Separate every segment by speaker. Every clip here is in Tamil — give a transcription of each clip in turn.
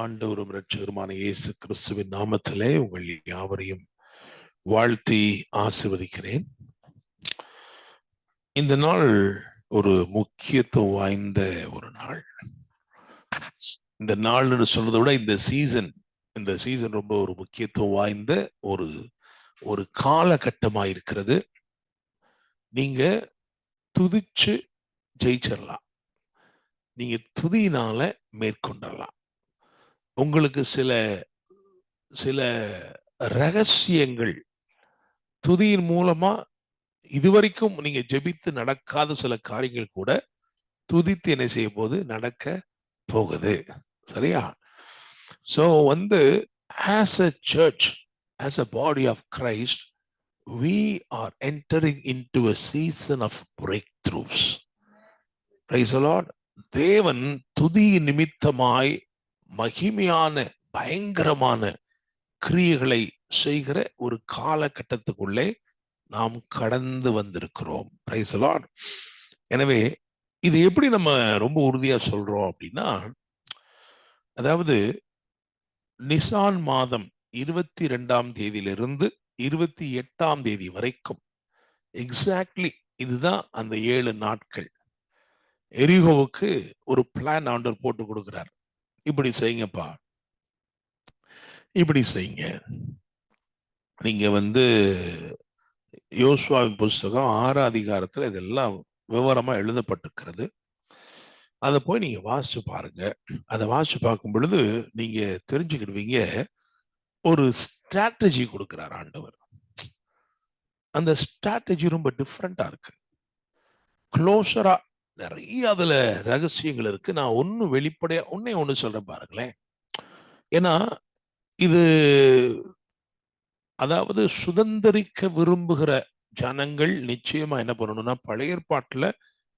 Speaker 1: ஆண்டவரும் இரட்சகருமான இயேசு கிறிஸ்துவின் நாமத்திலே உங்கள் யாவரையும் வாழ்த்தி ஆசீர்வதிக்கிறேன். இந்த நாள் ஒரு முக்கியத்துவம் வாய்ந்த ஒரு நாள். இந்த நாள்னு சொல்றதை விட இந்த சீசன் ரொம்ப ஒரு முக்கியத்துவம் வாய்ந்த ஒரு ஒரு காலகட்டமாக இருக்கிறது. நீங்க துதிச்சு ஜெயிச்சிடலாம். நீங்க துதியினால மேற்கொண்டலாம். உங்களுக்கு சில சில ரகசியங்கள் துதியின் மூலமா இதுவரைக்கும் நீங்க ஜெபித்து நடக்காத சில காரியங்கள் கூட துதித்து என்ன செய்ய போது நடக்க போகுது. சரியா? So as a church, as a body of Christ, we are entering into a season of breakthroughs. Praise the Lord. தேவன் துதி நிமித்தமாய் மகிமையான பயங்கரமான கிரியைகளை செய்கிற ஒரு காலகட்டத்துக்குள்ளே நாம் கடந்து வந்திருக்கிறோம். Praise the Lord. எனவே இது எப்படி நம்ம ரொம்ப உறுதியா சொல்றோம் அப்படின்னா, அதாவது நிசான் மாதம் 22ஆம் தேதியிலிருந்து 28ஆம் தேதி வரைக்கும் எக்ஸாக்ட்லி இதுதான் அந்த 7 நாட்கள். எரிகோவுக்கு ஒரு பிளான் ஆண்டவர் போட்டு கொடுக்கிறார். இப்படி செய்யுங்கப்பா, இப்படி செய்யுங்க. நீங்க யோசுவாவின் புஸ்தகம் 6ஆம் அதிகாரத்துல இதெல்லாம் விவரமா எழுதப்பட்டிருக்கிறது. அதை போய் நீங்க வாசிச்சு பாருங்க. அதை வாசிச்சு பார்க்கும் பொழுது நீங்க தெரிஞ்சுக்கிடுவீங்க, ஒரு ஸ்ட்ராட்டஜி கொடுக்கிறார் ஆண்டவர். அந்த ஸ்ட்ராட்டஜி ரொம்ப டிஃப்ரெண்டா இருக்கு, க்ளோஸரா நிறைய அதுல ரகசியங்கள் இருக்கு. நான் வெளிப்படையா ஒண்ணு சொல்றேன் பாருங்களேன். ஏன்னா இது அதாவது சுதந்திரிக்க விரும்புகிற ஜனங்கள் நிச்சயமா என்ன பண்ணணும்னா பழைய ஏற்பாட்டுல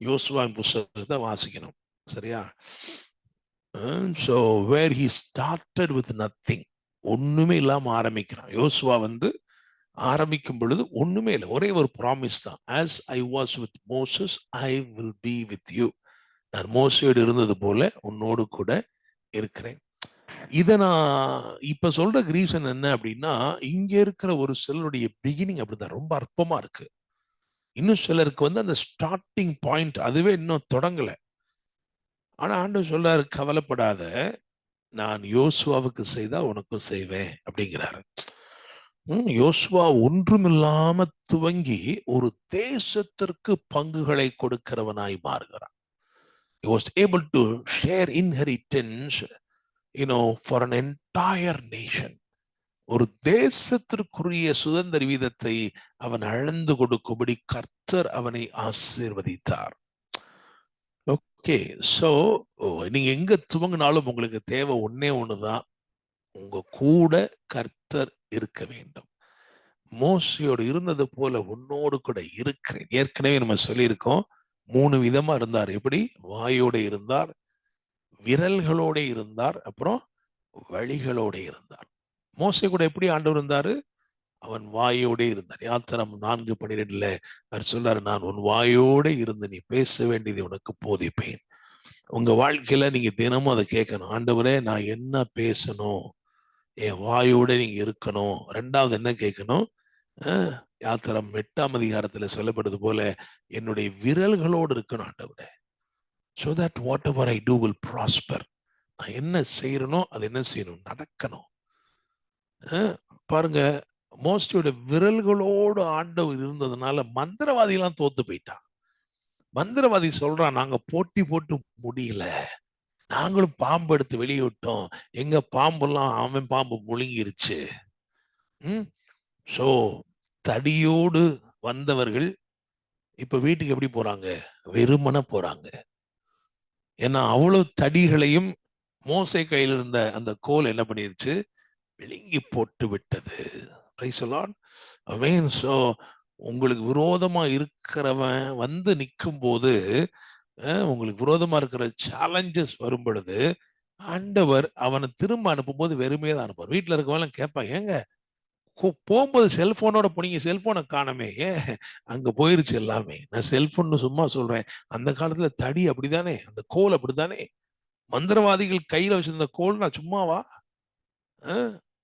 Speaker 1: யோசுவாவின் புஸ்தகத்தை வாசிக்கணும். சரியா? So where he started with nothing, ஒண்ணுமே இல்லாம ஆரம்பிக்கிறான். யோசுவா ஆரம்பிக்கும் பொழுது ஒண்ணுமே இல்லை, ஒரே ஒரு ப்ராமிஸ் தான். as I was with Moses, I will be with you. நான் மோசேயோடு இருந்தது போல உன்னோடு கூட இருக்கிறேன். இதை நான் இப்ப சொல்ற ரீசன் என்ன அப்படின்னா, இங்க இருக்கிற ஒரு சிலருடைய பிகினிங் அப்படிதான் ரொம்ப அற்பமா இருக்கு. இன்னும் சிலருக்கு அந்த ஸ்டார்டிங் பாயிண்ட் அதுவே இன்னும் தொடங்கல. ஆனா ஆண்டவர் சொல்றாரு, கவலைப்படாத, நான் யோசுவாவுக்கு செய்தா உனக்கும் செய்வேன் அப்படிங்கிறாரு. யோசுவா ஒன்றுமில்லாம துவங்கி ஒரு தேசத்திற்கு பங்குகளை கொடுக்கிறவனாய் மாறுகிறான். He was able to share inheritance, for an entire nation. ஒரு தேசத்திற்குரிய சுதந்திர வீதத்தை அவன் அளந்து கொடுக்கும்படி கர்த்தர் அவனை ஆசீர்வதித்தார். ஓகே, சோ நீங்க எங்க துவங்கினாலும் உங்களுக்கு தேவை ஒண்ணுதான், உங்க கூட கர்த்தர் இருக்க வேண்டும். மோசையோடு இருந்தது போல உன்னோடு கூட இருக்கிறேன். ஏற்கனவே நம்ம சொல்லியிருக்கோம், 3 விதமா இருந்தார். எப்படி? வாயோட இருந்தார், விரல்களோட இருந்தார், அப்புறம் வழிகளோட இருந்தார். மோசை கூட எப்படி ஆண்டவர் இருந்தாரு? அவன் வாயோட இருந்தார். யாத்திரம் 4:12 அவர் சொல்றாரு, நான் உன் வாயோட இருந்து நீ பேச வேண்டியதை உனக்கு போதிப்பேன். உங்க வாழ்க்கையில நீங்க தினமும் அதை கேட்கணும். ஆண்டவரே, நான் என்ன பேசணும்? என் வாயோட நீங்க இருக்கணும். 2வது என்ன கேட்கணும்? யாத்திரம் 8ஆம் அதிகாரத்துல சொல்லப்படுது போல என்னுடைய விரல்களோடு இருக்கணும் ஆண்டவரே. so that whatever I do will prosper. நான் என்ன செய்யறனோ அது என்ன செய்யணும்? நடக்கணும். பாருங்க, மோசையோட விரல்களோடு ஆண்டவர் இருந்ததுனால மந்திரவாதிலாம் தோத்து போயிட்டான். மந்திரவாதி சொல்றான், நாங்க போட்டி போட்டு முடியல, நாங்களும் பாம்பு எடுத்து வெளியே விட்டோம், எங்க பாம்பெல்லாம் அவன் பாம்பு முழுங்கிருச்சு. சோ தடியோடு வந்தவர்கள் இப்ப வீட்டுக்கு எப்படி போறாங்க? வெறுமன போறாங்க. ஏன்னா அவ்வளவு தடிகளையும் மோசை கையில் இருந்த அந்த கோல் என்ன பண்ணிருச்சு? விழுங்கி போட்டு விட்டது. Price the lord. Amen. So உங்களுக்கு விரோதமா இருக்கிறவன் நிற்கும் போது, உங்களுக்கு விரோதமா இருக்கிற சேலஞ்சஸ் வரும் பொழுது ஆண்டவர் அவனை திரும்ப அனுப்பும் போது வெறுமையா தான் அனுப்புவார். வீட்டுல இருக்கவங்க கேட்பாங்க, ஏங்க போகும்போது செல்போனோட போனீங்க, செல்போனை காணமே, ஏன் அங்க போயிருச்சு எல்லாமே. நான் செல்போன் சும்மா சொல்றேன், அந்த காலத்துல தடி அப்படித்தானே, அந்த கோல் அப்படித்தானே. மந்திரவாதிகள் கையில வச்சிருந்த கோல் நான் சும்மாவா?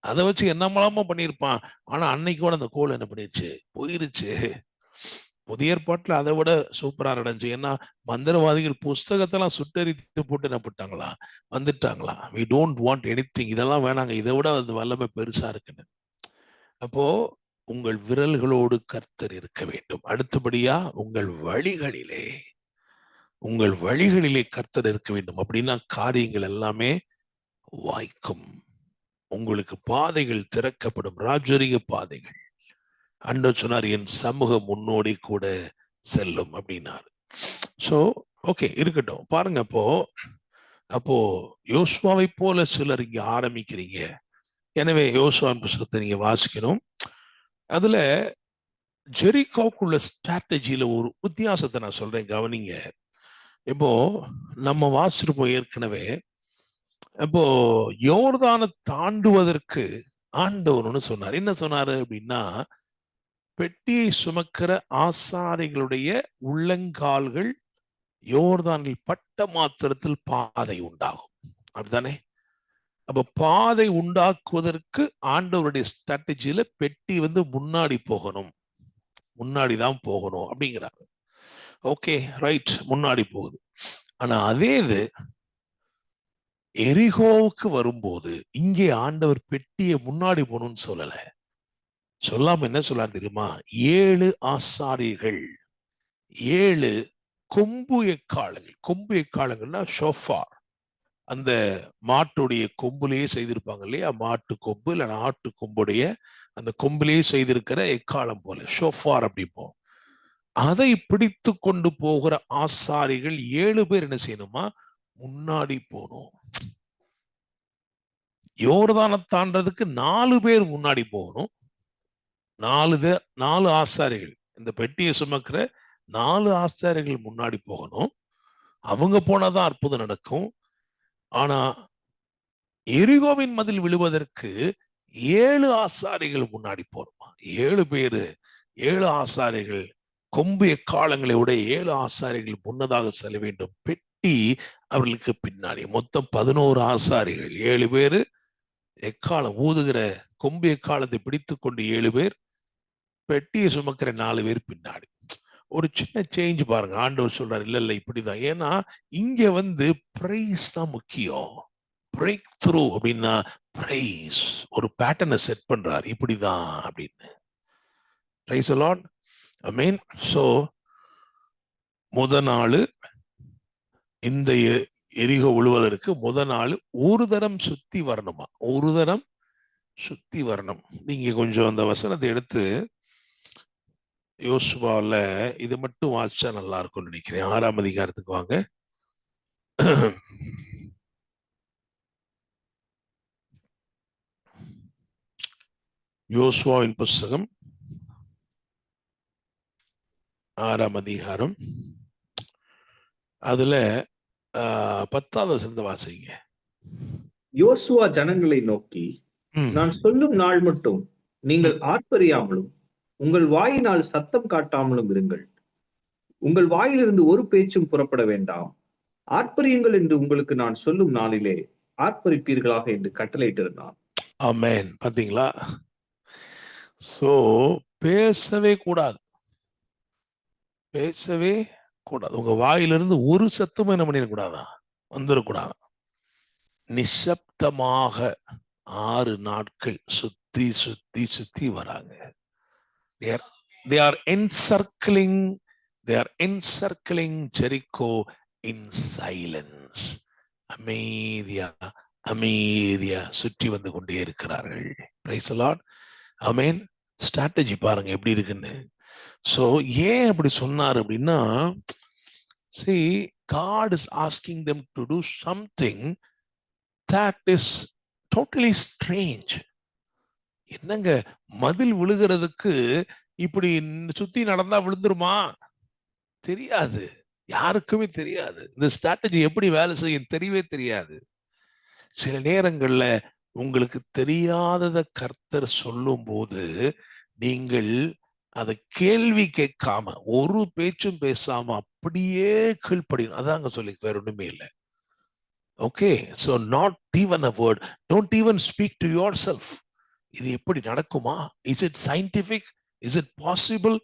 Speaker 1: அதை வச்சு என்னமெல்லாமோ பண்ணியிருப்பான். ஆனா அன்னைக்கோட அந்த கோல் என்ன பண்ணிருச்சு? போயிருச்சு. புதிய ஏற்பாட்டுல அதை விட சூப்பரா நடந்துச்சு. ஏன்னா மந்திரவாதிகள் புஸ்தகத்தெல்லாம் சுட்டெரித்து போட்டு என்ன போட்டாங்களா? வந்துட்டாங்களா? we don't want anything, இதெல்லாம் வேணாங்க, இதை விட அது வல்லமை பெருசா இருக்குன்னு. அப்போ உங்கள் விரல்களோடு கர்த்தர் இருக்க வேண்டும். அடுத்தபடியா உங்கள் வழிகளிலே கர்த்தர் இருக்க வேண்டும். அப்படின்னா காரியங்கள் எல்லாமே வாய்க்கும். உங்களுக்கு பாதைகள் திறக்கப்படும், ராஜரீக பாதைகள். ஆண்டவர் சொன்னார், என் சமூகம் முன்னோடி கூட செல்லும் அப்படின்னாரு. சோ ஓகே, இருக்கட்டும். பாருங்க, அப்போ யோசுவாவை போல சிலர் இங்க ஆரம்பிக்கிறீங்க. எனவே யோசுவாவின் புத்தகத்தை நீங்க வாசிக்கணும். அதுல ஜெரிகோக்குள்ள ஸ்ட்ராட்டஜியில ஒரு வித்தியாசத்தை நான் சொல்றேன், கவனிங்க. இப்போ நம்ம வாசிச்சிருப்போம் ஏற்கனவே. இப்போ யோர்தானை தாண்டுவதற்கு ஆண்டவர் ஒன்று சொன்னார். என்ன சொன்னாரு அப்படின்னா, பெட்டியை சுமக்கிற ஆசாரிகளுடைய உள்ளங்கால்கள் யோர்தானில் பட்ட மாத்திரத்தில் பாதை உண்டாகும். அப்படித்தானே? அப்ப பாதை உண்டாக்குவதற்கு ஆண்டவருடைய ஸ்ட்ராட்டஜியில பெட்டி முன்னாடி போகணும், முன்னாடிதான் போகணும் அப்படிங்கிறாங்க. ஓகே, ரைட், முன்னாடி போகுது. ஆனா அதே இது எரிகோவுக்கு வரும்போது இங்கே ஆண்டவர் பெட்டியை முன்னாடி போகணும்னு சொல்லல. சொல்லாம என்ன சொல்றாரு தெரியுமா? 7 ஆசாரிகள், 7 கொம்பு எக்காலங்கள். கொம்பு எக்காலங்கள்னா ஷோஃபார், அந்த மாட்டுடைய கொம்புலேயே செய்திருப்பாங்க இல்லையா? மாட்டு கொம்பு இல்ல ஆட்டு கொம்புடைய அந்த கொம்புலேயே செய்திருக்கிற எக்காலம் போல ஷோஃபார் அப்படிப்போம். அதை பிடித்து கொண்டு போகிற ஆசாரிகள் 7 பேர் என்ன செய்யணுமா? முன்னாடி போகணும். யோர்தானை தாண்டதுக்கு 4 பேர் முன்னாடி போகணும். 4 ஆசாரிகள், இந்த பெட்டியை சுமக்கிற 4 ஆசாரிகள் முன்னாடி போகணும். அவங்க போனாதான் அற்புதம் நடக்கும். ஆனா எரிகோவின் மதில் விழுவதற்கு 7 ஆசாரிகள் முன்னாடி போறோமா? 7 பேரு, 7 ஆசாரிகள், கொம்பு எக்காலங்களை உடைய 7 ஆசாரிகள் முன்னதாக செல்ல வேண்டும். பெட்டி அவர்களுக்கு பின்னாடி. மொத்தம் 11 ஆசாரிகள், 7 பேரு எக்காலம் ஊதுகிற கொம்பு எக்காலத்தை பிடித்து கொண்டு 7 பேர், பெட்டியை சுமக்கிற 4 பேர் பின்னாடி. ஒரு சின்ன சேஞ்ச் பாருங்க. ஆண்டவர் சொல்றாரு, இல்ல இப்படிதான். ஏன்னா இங்க பிரைஸ் தான் முக்கியம். பிரேக் த்ரூ அப்படின்னா பிரைஸ், ஒரு பேட்டர்னை செட் பண்றாரு, இப்படிதான் அப்படின்னு. Price the lord, amen. So முத நாள் இந்த எரிகோ விழுவதற்கு முத நாள் ஒரு தரம் சுத்தி வரணுமா? ஒரு தரம் சுத்தி வரணும். நீங்க கொஞ்சம் அந்த வசனத்தை எடுத்து யோசுவால இது மட்டும் வாசிச்சா நல்லா இருக்கும்னு நினைக்கிறேன். 6ஆம் அதிகாரத்துக்கு வாங்க. யோசுவாவின் புஸ்தகம் 6ஆம் அதிகாரம், அதுல 10வது வசனத்தை வாசிங்க.
Speaker 2: யோசுவா ஜனங்களை நோக்கி, நான் சொல்லும் நாள் மட்டும் நீங்கள் ஆர்ப்பரியாமலும் உங்கள் வாயினால் சத்தம் காட்டாமலும் இருங்கள். உங்கள் வாயிலிருந்து ஒரு பேச்சும் புறப்பட வேண்டாம். ஆர்ப்பரியுங்கள் என்று உங்களுக்கு நான் சொல்லும் நாளிலே ஆர்ப்பரிப்பீர்களாக என்று கட்டளையிட்டிருந்தான்.
Speaker 1: ஆமென். பாத்தீங்களா? சோ பேசவே கூடாது, பேசவே கூடாது. உங்க வாயிலிருந்து ஒரு சத்தமும் என்ன பண்ணிடக்கூடாதா? வந்துடக்கூடாது. நிசப்தமாக 6 நாட்கள் சுத்தி சுத்தி சுத்தி வராங்க. They are encircling Jericho in silence. அமைதியா அமைதியா சுற்றி வந்து கொண்டே இருக்கிறார்கள். Praise the Lord. Amen. Strategy பாருங்க எப்படி இருக்குன்னு. சோ ஏன் அப்படி சொன்னார் அப்படின்னா, see, God is asking them to do something that is totally strange. என்னங்க, மதில் விழுகிறதுக்கு இப்படி சுத்தி நடந்தா விழுந்துருமா? தெரியாது, யாருக்குமே தெரியாது. இந்த ஸ்ட்ராட்டஜி எப்படி வேலை செய்யும் தெரியவே தெரியாது. சில நேரங்கள்ல உங்களுக்கு தெரியாதத கர்த்தர் சொல்லும் போது நீங்கள் அதை கேள்வி கேட்காம ஒரு பேச்சும் பேசாம அப்படியே கீழ்ப்படியும். அதாங்க சொல்லி, வேற ஒண்ணுமே இல்லை. Okay, so not even a word. Don't even speak to yourself. இது எப்படி நடக்குமா? Is it scientific? Is it possible?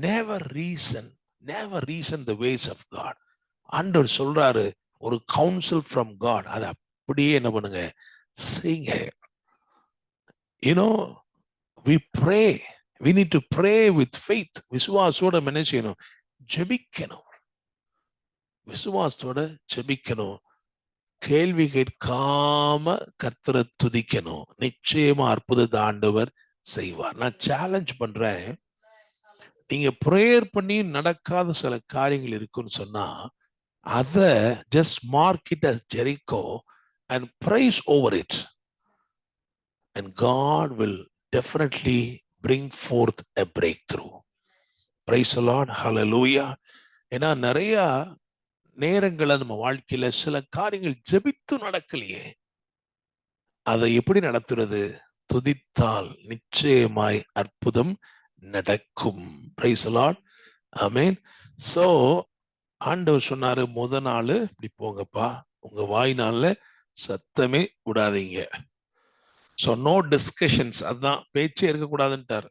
Speaker 1: Never reason the ways of God. ஆண்டவர் சொல்றாரு, ஒரு கவுன்சில் ஃப்ரம் காட், அதை அப்படியே என்ன பண்ணுங்க, செய்யுங்க. we pray, we need to pray with faith. விசுவாசத்தோட என்ன செய்யணும்? ஜெபிக்கணும். விசுவாசத்தோட ஜெபிக்கணும். கேள்வி கேட்காம கர்த்தரை துதிக்கணும். நிச்சயமா அற்புதத்தை ஆண்டவர் செய்வார். நான் சேலஞ்ச் பண்றேன், நீங்க பிரேயர் பண்ணி நடக்காத சில காரியங்கள் இருக்குன்னு சொன்னா, அதை just mark it as Jericho and praise over it, and God will definitely bring forth a breakthrough. Praise the Lord. Hallelujah. ஏன்னா நிறைய நேரங்களை நம்ம வாழ்க்கையில சில காரியங்கள் ஜெபித்து நடக்கலையே, அதை எப்படி நடத்துறது? துதித்தால் நிச்சயமாய் அற்புதம் நடக்கும். Praise the Lord. Amen. So ஆண்டவர் சொன்னாரு, முத நாள் இப்படி போங்கப்பா, உங்க வாய்னால சத்தமே விடாதீங்க. ஸோ நோ டிஸ்கஷன்ஸ், அதுதான் பேச்சே இருக்கக்கூடாதுன்ட்டார்.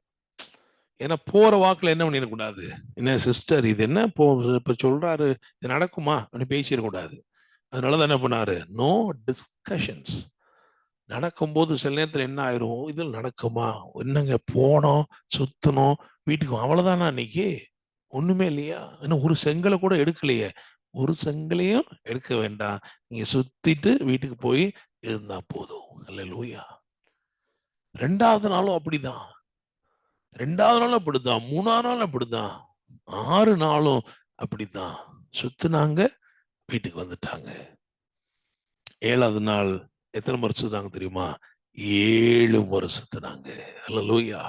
Speaker 1: ஏன்னா போற வாக்குல என்ன பண்ணிடக்கூடாது, என்ன சிஸ்டர் இது என்ன இப்ப சொல்றாரு, இது நடக்குமா அப்படின்னு பேசிடக்கூடாது. அதனாலதான் என்ன பண்ணாரு, நோ டிஸ்கஷன்ஸ். நடக்கும்போது சில நேரத்தில் என்ன ஆயிரும், இதில் நடக்குமா, என்னங்க போனோம் சுத்தணும் வீட்டுக்கு, அவ்வளவுதானா இன்னைக்கு, ஒண்ணுமே இல்லையா, இன்னும் ஒரு செங்கலை கூட எடுக்கலையே, ஒரு செங்கலையும் எடுக்க வேண்டாம், நீங்க சுத்திட்டு வீட்டுக்கு போய் இருந்தா போதும். அல்லேலூயா. ரெண்டாவது நாளும் அப்படிதான், மூணாவது நாளும் அப்படிதான், 6 நாளும் அப்படிதான் சுத்துனாங்க, வீட்டுக்கு வந்துட்டாங்க. 7வது நாள் எத்தனை முறை சுத்தாங்க தெரியுமா? 7 முறை சுத்தினாங்க. அல்லேலூயா.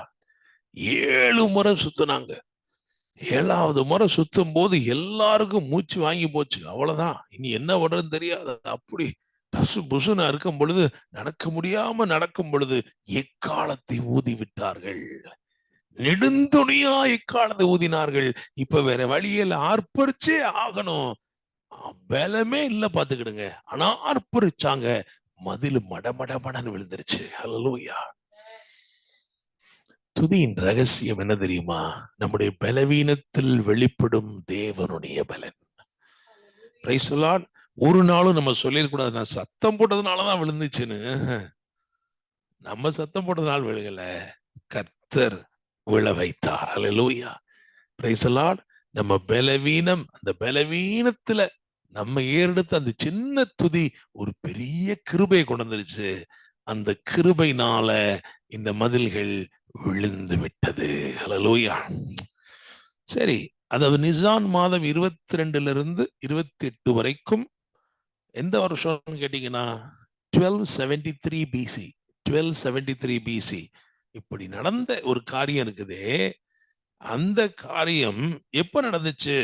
Speaker 1: 7 முறை சுத்தினாங்க. 7வது முறை சுத்தும் போது எல்லாருக்கும் மூச்சு வாங்கி போச்சு. அவ்வளவுதான், இனி என்ன பண்றதுன்னு தெரியாது. அப்படி பசு புசுன்னு இருக்கும் பொழுது, நடக்கும் பொழுது எக்காலத்தை ஊதி விட்டார்கள். நெடுந்துணியா எக்காலத்தை ஊதினார்கள். இப்ப வேற வழியில் ஆர்ப்பரிச்சே ஆகணும், பலமே இல்ல பாத்துக்கிடுங்க. ஆனா ஆர்ப்பரிச்சாங்க, மதில் மடமடமடன்னு விழுந்துருச்சு. அல்லேலூயா. துதியின் ரகசியம் என்ன தெரியுமா? நம்முடைய பலவீனத்தில் வெளிப்படும் தேவனுடைய பலன். Price the Lord. ஒரு நாளும் நம்ம சொல்லிடக்கூடாது, நான் சத்தம் போட்டதுனாலதான் விழுந்துச்சுன்னு. நம்ம சத்தம் போட்டதுனால விழுகல, கர்த்தர் விழ வைத்தார். அல்லேலூயா. Praise the lord. நம்ம பலவீனம், அந்த பலவீனத்துல நம்ம ஏறெடுத்த அந்த சின்ன துதி ஒரு பெரிய கிருபை கொண்டு வந்துருச்சு. அந்த கிருபைனால இந்த மதில்கள் விழுந்து விட்டது. அல்லேலூயா. சரி, அதாவது நிசான் மாதம் 22 28 வரைக்கும் எந்த வருஷம் கேட்டீங்கன்னா 1273 பிசி. 1273 பிசி இப்படி நடந்த ஒரு காரியம் இருக்குதே, அந்த காரியம் எப்ப நடந்துச்சு?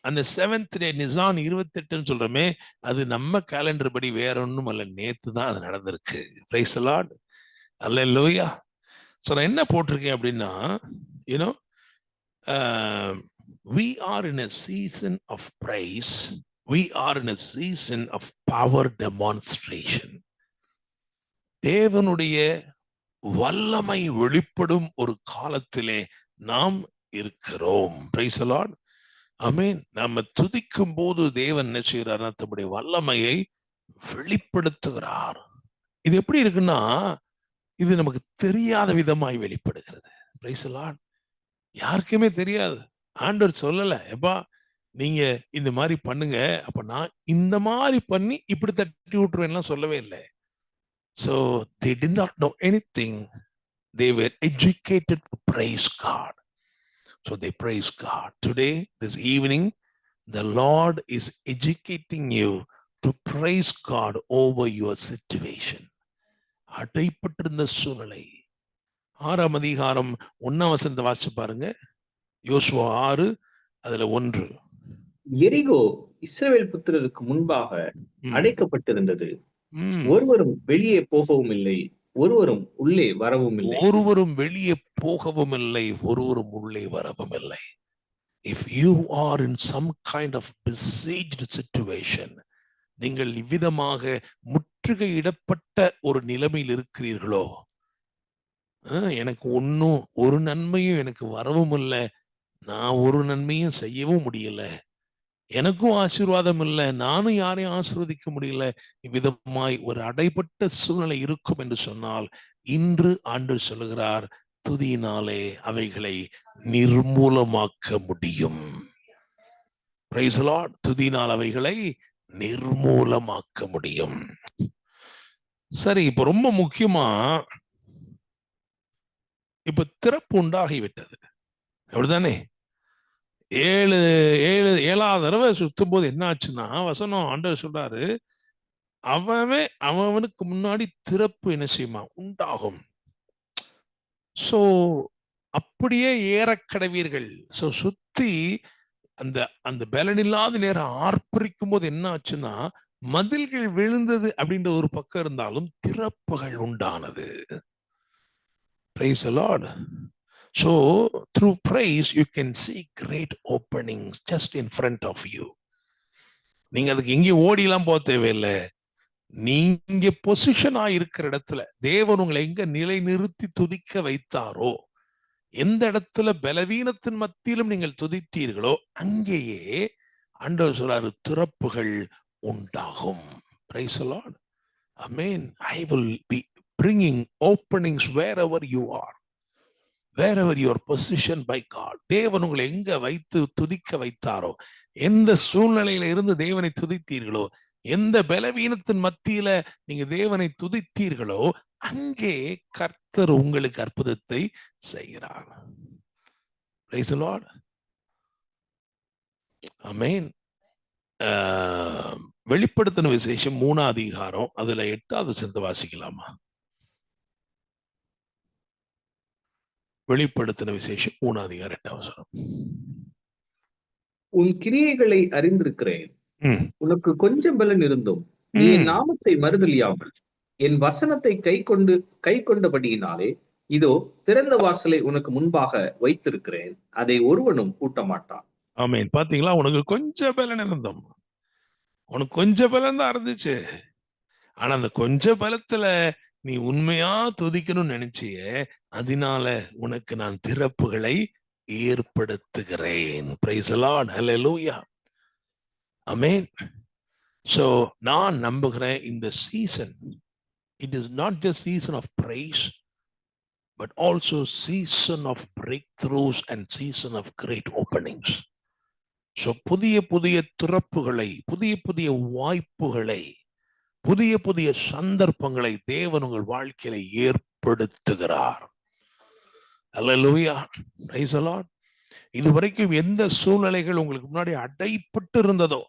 Speaker 1: அந்த 7th டே நிசான் 28 சொல்றமே, அது நம்ம கேலண்டர் படி வேற ஒண்ணும் அல்ல, நேத்து தான் அது நடந்திருக்கு. Price the Lord. Hallelujah. So நான் என்ன போட்டிருக்கேன் அப்படின்னா, you know we are in a season of praise, we are in a season of power demonstration. தேவனுடைய வல்லமை வெளிப்படும் ஒரு காலத்திலே நாம் இருக்கிறோம். Praise the lord. ஆமென். நாம துதிக்கும் போது தேவன் என்ன செய்யறார்? தம்முடைய வல்லமையை வெளிப்படுத்துகிறார். இது எப்படி இருக்குன்னா, இது நமக்கு தெரியாத விதமாய் வெளிப்படுகிறது. Price the Lord. யாருக்குமே தெரியாது. ஆண்டவர் சொல்லல, எப்பா நீங்க இந்த மாதிரி பண்ணுங்க, அப்ப நான் இந்த மாதிரி பண்ணி இப்படி தட்டி விட்டுருவேன்லாம் சொல்லவே இல்லை. So they did not know anything. They were educated to praise God. So they praise God. Today, this evening, the Lord is educating you to praise God over your situation. அடைப்பட்டிருந்த சூழ்நிலை. 6ஆம் அதிகாரம் 1ஆம் வசனத்தை வாசிச்சு பாருங்க. யோசுவா 6 அதுல 1.
Speaker 2: எரிகோ இஸ்ரவேல் புத்திரருக்கு முன்பாக அடைக்கப்பட்டிருந்தது. ஒருவரும் வெளியே போகவும் இல்லை, ஒருவரும் உள்ளே வரவும் இல்லை.
Speaker 1: ஒருவரும் வெளியே போகவும் இல்லை, ஒருவரும் உள்ளே வரவும் இல்லை. If you are in some kind of besieged situation, நீங்கள் இவ்விதமாக முற்றுகையிடப்பட்ட ஒரு நிலைமையில் இருக்கிறீர்களோ, எனக்கு ஒரு நன்மையும் எனக்கு வரவும் இல்லை, நான் ஒரு நன்மையும் செய்யவும் முடியல, எனக்கும் ஆசீர்வாதம் இல்லை, நானும் யாரையும் ஆசீர்வதிக்க முடியல, இவ்விதமாய் ஒரு அடைபட்ட சூழ்நிலை இருக்கும் என்று சொன்னால், இன்று ஆண்டவர் சொல்லுகிறார், துதியினாலே அவைகளை நிர்மூலமாக்க முடியும். Price the Lord. துதியினால் அவைகளை நிர்மூலமாக்க முடியும். சரி, இப்ப ரொம்ப முக்கியமா இப்ப திறப்பு உண்டாகிவிட்டது, அப்படிதானே? 7வது தடவை சுத்தும் போது என்ன ஆச்சுன்னா, வசனம் ஆண்டவர் சொல்றாரு, அவனுக்கு முன்னாடி திறப்பு என்ன செய்யுமா உண்டாகும். சோ அப்படியே ஏறக்கடவீர்கள். சோ சுத்தி அந்த அந்த பலனில்லாத நேரம் ஆர்ப்பரிக்கும் போது என்ன ஆச்சுன்னா, மதில்கள் விழுந்தது அப்படின்ற ஒரு பக்கம் இருந்தாலும் திறப்புகள் உண்டானது. Praise the Lord. So through praise you can see great openings just in front of you. நீங்க அதுக்கு எங்கேயும் ஓடிலாம் போக தேவையில்லை. நீங்க பொசிஷனா இருக்கிற இடத்துல தேவன் உங்களை எங்க நிலை நிறுத்தி துதிக்க வைத்தாரோ, எந்த இடத்துல பலவீனத்தின் மத்தியிலும் நீங்கள் துதித்தீர்களோ, அங்கேயே ஆண்டவர் சொல்றாரு, திறப்புகள் உண்டாகும். Praise the Lord. Amen. I will be bringing openings wherever you are, wherever you are positioned by God. தேவன் உங்களை எங்க வைத்து துதிக்க வைத்தாரோ, எந்த சூழ்நிலையில இருந்து தேவனை துதித்தீர்களோ, எந்த பலவீனத்தின் மத்தியில நீங்க தேவனை துதித்தீர்களோ, அங்கே கர்த்தர் உங்களுக்கு அற்புதத்தை செய்கிறார். Praise the Lord. Amen. வெளிப்படுத்தின விசேஷம் 3ஆம் அதிகாரம், அதுல 8வது வசனத்தை வாசிக்கலாமா? வெளிப்படுத்தின விசேஷம் 3ஆம் அதிகாரம் 8வது வசனம்.
Speaker 2: உன் கிரியைகளை அறிந்திருக்கிறேன், உனக்கு கொஞ்சம் பலன் இருந்தும் நீ என் நாமத்தை மறுதலியாமல் என் வசனத்தை கை கொண்டபடியினாலே இதோ திறந்த வாசலை உனக்கு முன்பாக வைத்திருக்கிறேன், அதை ஒருவனும் பூட்ட மாட்டான்.
Speaker 1: ஆமென். பாத்தீங்களா? உனக்கு கொஞ்சம் பலன் இருந்தோம், உனக்கு கொஞ்சம் பலன் தான் இருந்துச்சு. ஆனா அந்த கொஞ்ச பலத்துல நீ உண்மையா துதிக்கணும்னு நினைச்சியே, அதனால உனக்கு நான் திறப்புகளை ஏற்படுத்துகிறேன். Praise the Lord. Hallelujah. Amen. So நான் நம்புகிறேன், இந்த season, it is not just season of praise, but also season of breakthroughs and season of great openings. So புதிய புதிய திறப்புகளை, புதிய புதிய வாய்ப்புகளை, புதிய புதிய சந்தர்ப்பங்களை தேவன் உங்கள் வாழ்க்கையில ஏற்படுத்துகிறார். Hallelujah. Praise the Lord. இதுவரைக்கும் எந்த சூழ்நிலைகள் உங்களுக்கு முன்னாடி அடைப்பட்டு இருந்ததோ,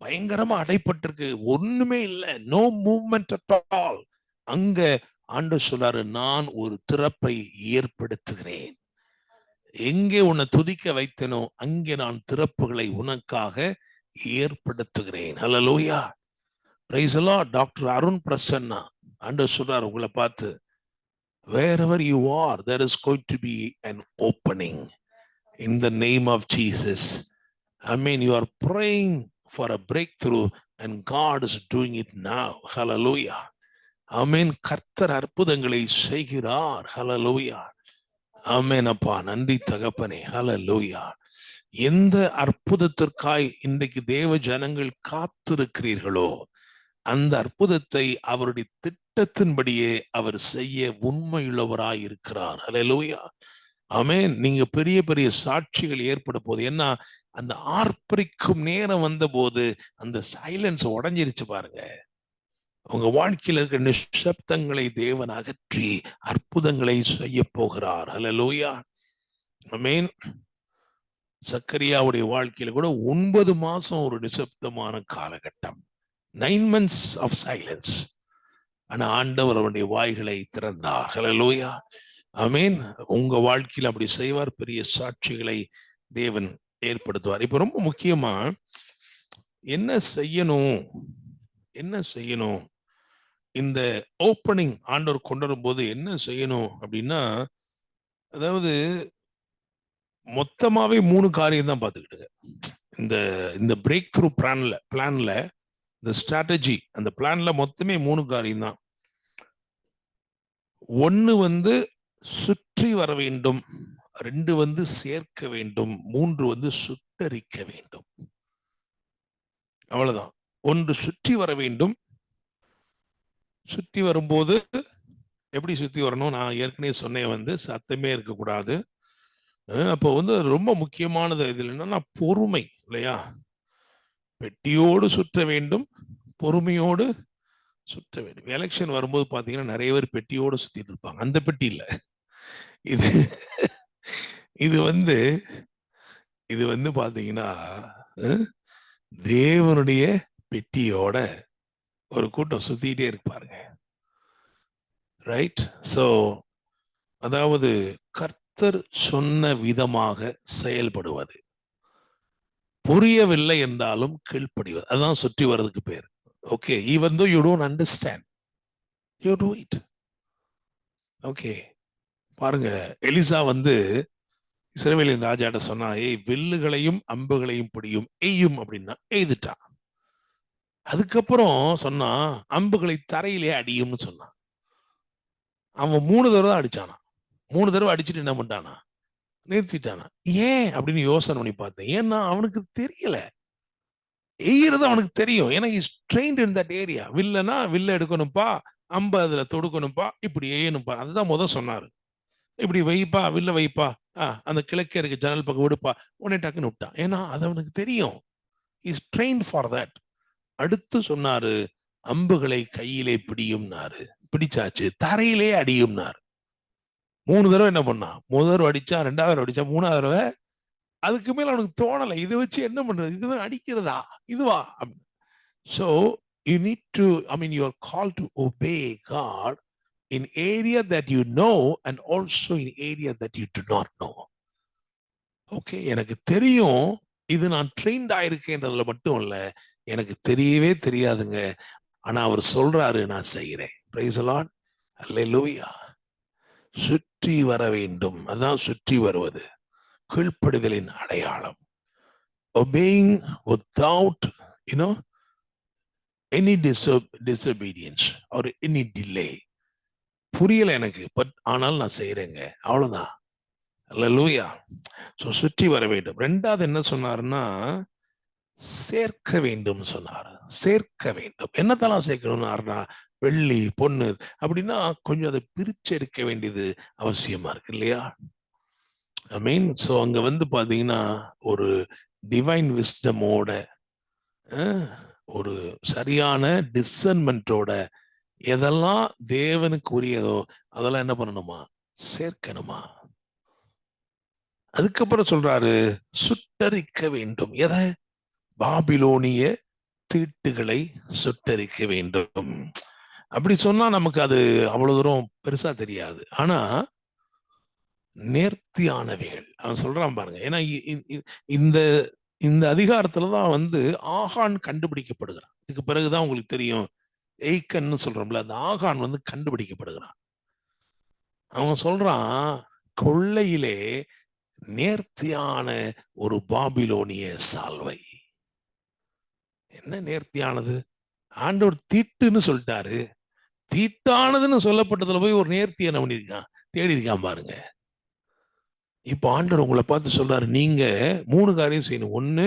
Speaker 1: பயங்கரமா அடைப்பட்டிருக்கு, ஒண்ணுமே இல்லை, நோ மூவ்மெண்ட் அட் ஆல், அங்க ஆண்டவர் சொல்றாரு, நான் ஒரு திறப்பை ஏற்படுத்துகிறேன். எங்கே உன்னை துதிக்க வைத்தனோ அங்கே நான் திறப்புகளை உனக்காக ஏற்படுத்துகிறேன். ஹல்லேலூயா. Praise the lord. Doctor Arun Prasanna ஆண்டவர் சொல்றார் உங்களை பார்த்து, wherever you are there is going to be an opening in the name of Jesus. I mean, you are praying for a breakthrough and God is doing it now. Hallelujah. Amen. கர்த்தர் அற்புதங்களை செய்கிறார். Hallelujah. ஆமென் அப்பா, நன்றி தகப்பனே. ஹல்லேலூயா. எந்த அற்புதத்திற்காய் இன்றைக்கு தேவ ஜனங்கள் காத்திருக்கிறீர்களோ, அந்த அற்புதத்தை அவருடைய திட்டத்தின்படியே அவர் செய்ய உண்மையுள்ளவராய் இருக்கிறார். ஹல்லேலூயா. ஆமென். நீங்க பெரிய பெரிய சாட்சிகள் ஏற்பட போது, ஏன்னா அந்த ஆர்ப்பரிக்கும் நேரம் வந்த போது அந்த சைலன்ஸ் உடைஞ்சிருச்சு பாருங்க. உங்க வாழ்க்கையில் இருக்கிற நிசப்தங்களை தேவன் அகற்றி அற்புதங்களை செய்ய போகிறார். ஹல்லேலூயா. ஆமென். சக்கரியாவுடைய வாழ்க்கையில கூட 9 மாசம் ஒரு நிசப்தமான காலகட்டம், 9 months of silence. ஆனா ஆண்டவர் அவருடைய வாய்களை திறந்தார். ஹல்லேலூயா. ஆமென். உங்க வாழ்க்கையில் அப்படி செய்வார், பெரிய சாட்சிகளை தேவன் ஏற்படுத்துவார். இப்ப ரொம்ப முக்கியமா என்ன செய்யணும், இந்த ஓப்பனிங் ஆண்டவர் கொண்டு வரும்போது என்ன செய்யணும் அப்படின்னா, அதாவது மொத்தமாவே 3 காரியம் தான் பார்த்துக்கிடுங்க. இந்த பிரேக் த்ரூ பிளான்ல இந்த ஸ்ட்ராட்டஜி, அந்த பிளான்ல மொத்தமே 3 காரியம் தான். ஒன்னு சுற்றி வர வேண்டும், 2 சேர்க்க வேண்டும், 3 சுட்டரிக்க வேண்டும். அவ்வளவுதான். 1 சுற்றி வர வேண்டும். சுற்றி வரும்போது எப்படி சுத்தி வரணும்? நான் ஏற்கனவே சொன்னேன், சத்தமே இருக்கக்கூடாது. அப்போ ரொம்ப முக்கியமானது இதுல என்னன்னா பொறுமை இல்லையா? பெட்டியோடு சுற்ற வேண்டும், பொறுமையோடு சுற்ற வேண்டும். எலெக்ஷன் வரும்போது பாத்தீங்கன்னா நிறைய பேர் பெட்டியோடு சுத்திட்டு இருப்பாங்க. அந்த பெட்டி இல்ல இது. இது பாத்தீங்கன்னா தேவனுடைய பெட்டியோட ஒரு கூட்டம் சுத்திட்டே இருப்பாருங்க. ரைட்? சோ அதாவது கர்த்தர் சொன்ன விதமாக செயல்படுவது, புரியவில்லை என்றாலும் கீழ்ப்படிவது, அதான் சுற்றி வர்றதுக்கு பேர். Okay, even though you don't understand, you to it. Okay, பாருங்க, எலிசா இஸ்ரவேலின் ராஜாட்ட சொன்னா, ஏய் வில்லுகளையும் அம்புகளையும் பிடியும் எய்யும் அப்படின்னா எய்துட்டான். அதுக்கப்புறம் சொன்னா அம்புகளை தரையிலே அடியும்னு சொன்னான். அவன் 3 தடவை தான் அடிச்சானா. 3 தடவை அடிச்சுட்டு என்ன பண்ணிட்டானா? நிறுத்திட்டானா. ஏன் அப்படின்னு யோசனை பண்ணி பார்த்தேன். ஏன்னா அவனுக்கு தெரியல, எய்யறது அவனுக்கு தெரியும். ஏன்னா is trained in that area. வில்லனா வில்ல எடுக்கணும்ப்பா, அம்பு அதுல தொடுக்கணும்ப்பா, இப்படி ஏயணும்ப்பா. அதுதான் சொன்னாரு. இப்படி வைப்பா, வில்ல வைப்பா, அந்த கிழக்கே இருக்கு ஜன்னல் பக்கம் விடுப்பா, உடனே டக்குன்னு விட்டான். ஏன்னா அது அவனுக்கு தெரியும். Is trained for that. அடுத்து சொன்னாரு, அம்புகளை கையிலே பிடியும்னாரு. பிடிச்சாச்சு, தரையிலே அடியும்னாரு. 3 தடவை என்ன பண்ணான்? முதல் தடவை அடிச்சா, 2வது தடவை அடிச்சா, 3வது தடவை. அதுக்கு மேல அவனுக்கு தோணலை, இதை வச்சு என்ன பண்றது, இதுதான் அடிக்கிறதா இதுவா? So you need to, you are called to obey God in area that you know and also in area that you do not know. Okay, எனக்கு தெரியும், இது நான் ட்ரெயின்ட் ஆயிருக்கேன்றதுல மட்டும் இல்ல, எனக்கு தெரியவே தெரியாதுங்க, ஆனா அவர் சொல்றாரு, நான் செய்கிறேன். பிரைஸ் தி லார்ட், அல்லேலூயா. சுற்றி வர வேண்டும், அதான் சுற்றி வருவது கீழ்ப்படிதலின் அடையாளம். obeying without any disobedience or any delay. புரியல எனக்கு, பட் ஆனால் நான் செய்யறேங்க, அவ்வளவுதான். அல்லேலூயா. சோ சுற்றி வர வேண்டும். 2வது என்ன சொன்னாருன்னா, சேர்க்க வேண்டும் சொன்னாரு. சேர்க்க வேண்டும். என்னத்தெல்லாம் சேர்க்கணும்னா, வெள்ளி பொண்ணு அப்படின்னா கொஞ்சம் அதை பிரிச்செடுக்க வேண்டியது அவசியமா இருக்கு இல்லையா? சோ அங்க பாத்தீங்கன்னா ஒரு டிவைன் விஸ்டமோட, ஒரு சரியான டிசர்ன்மெண்டோட எதெல்லாம் தேவனுக்கு உரியதோ அதெல்லாம் என்ன பண்ணணுமா? சேர்க்கணுமா? அதுக்கப்புறம் சொல்றாரு, சுட்டரிக்க வேண்டும். எதை? பாபிலோனிய தீட்டுகளை சுட்டரிக்க வேண்டும். அப்படி சொன்னா நமக்கு அது அவ்வளவு தூரம் பெருசா தெரியாது. ஆனா நேர்த்தியானவைகள் அவன் சொல்றான் பாருங்க. ஏன்னா இந்த இந்த அதிகாரத்துலதான் ஆகான் கண்டுபிடிக்கப்படுகிறான். இதுக்கு பிறகுதான் உங்களுக்கு தெரியும், எய்கன்னு சொல்றோம்ல, அந்த ஆகான் கண்டுபிடிக்கப்படுகிறான். அவன் சொல்றான், கொள்ளையிலே நேர்த்தியான ஒரு பாபிலோனிய சால்வை. என்ன நேர்த்தியானது? ஆண்டவர் தீட்டுன்னு சொல்லிட்டாரு, தீட்டானதுன்னு சொல்லப்பட்டதுல போய் ஒரு நேர்த்தி என்ன பண்ணிருக்கான், தேடி இருக்கான் பாருங்க. இப்ப ஆண்டவர் உங்களை பார்த்து சொல்றாரு, நீங்க 3 காரியம் செய்யணும். 1,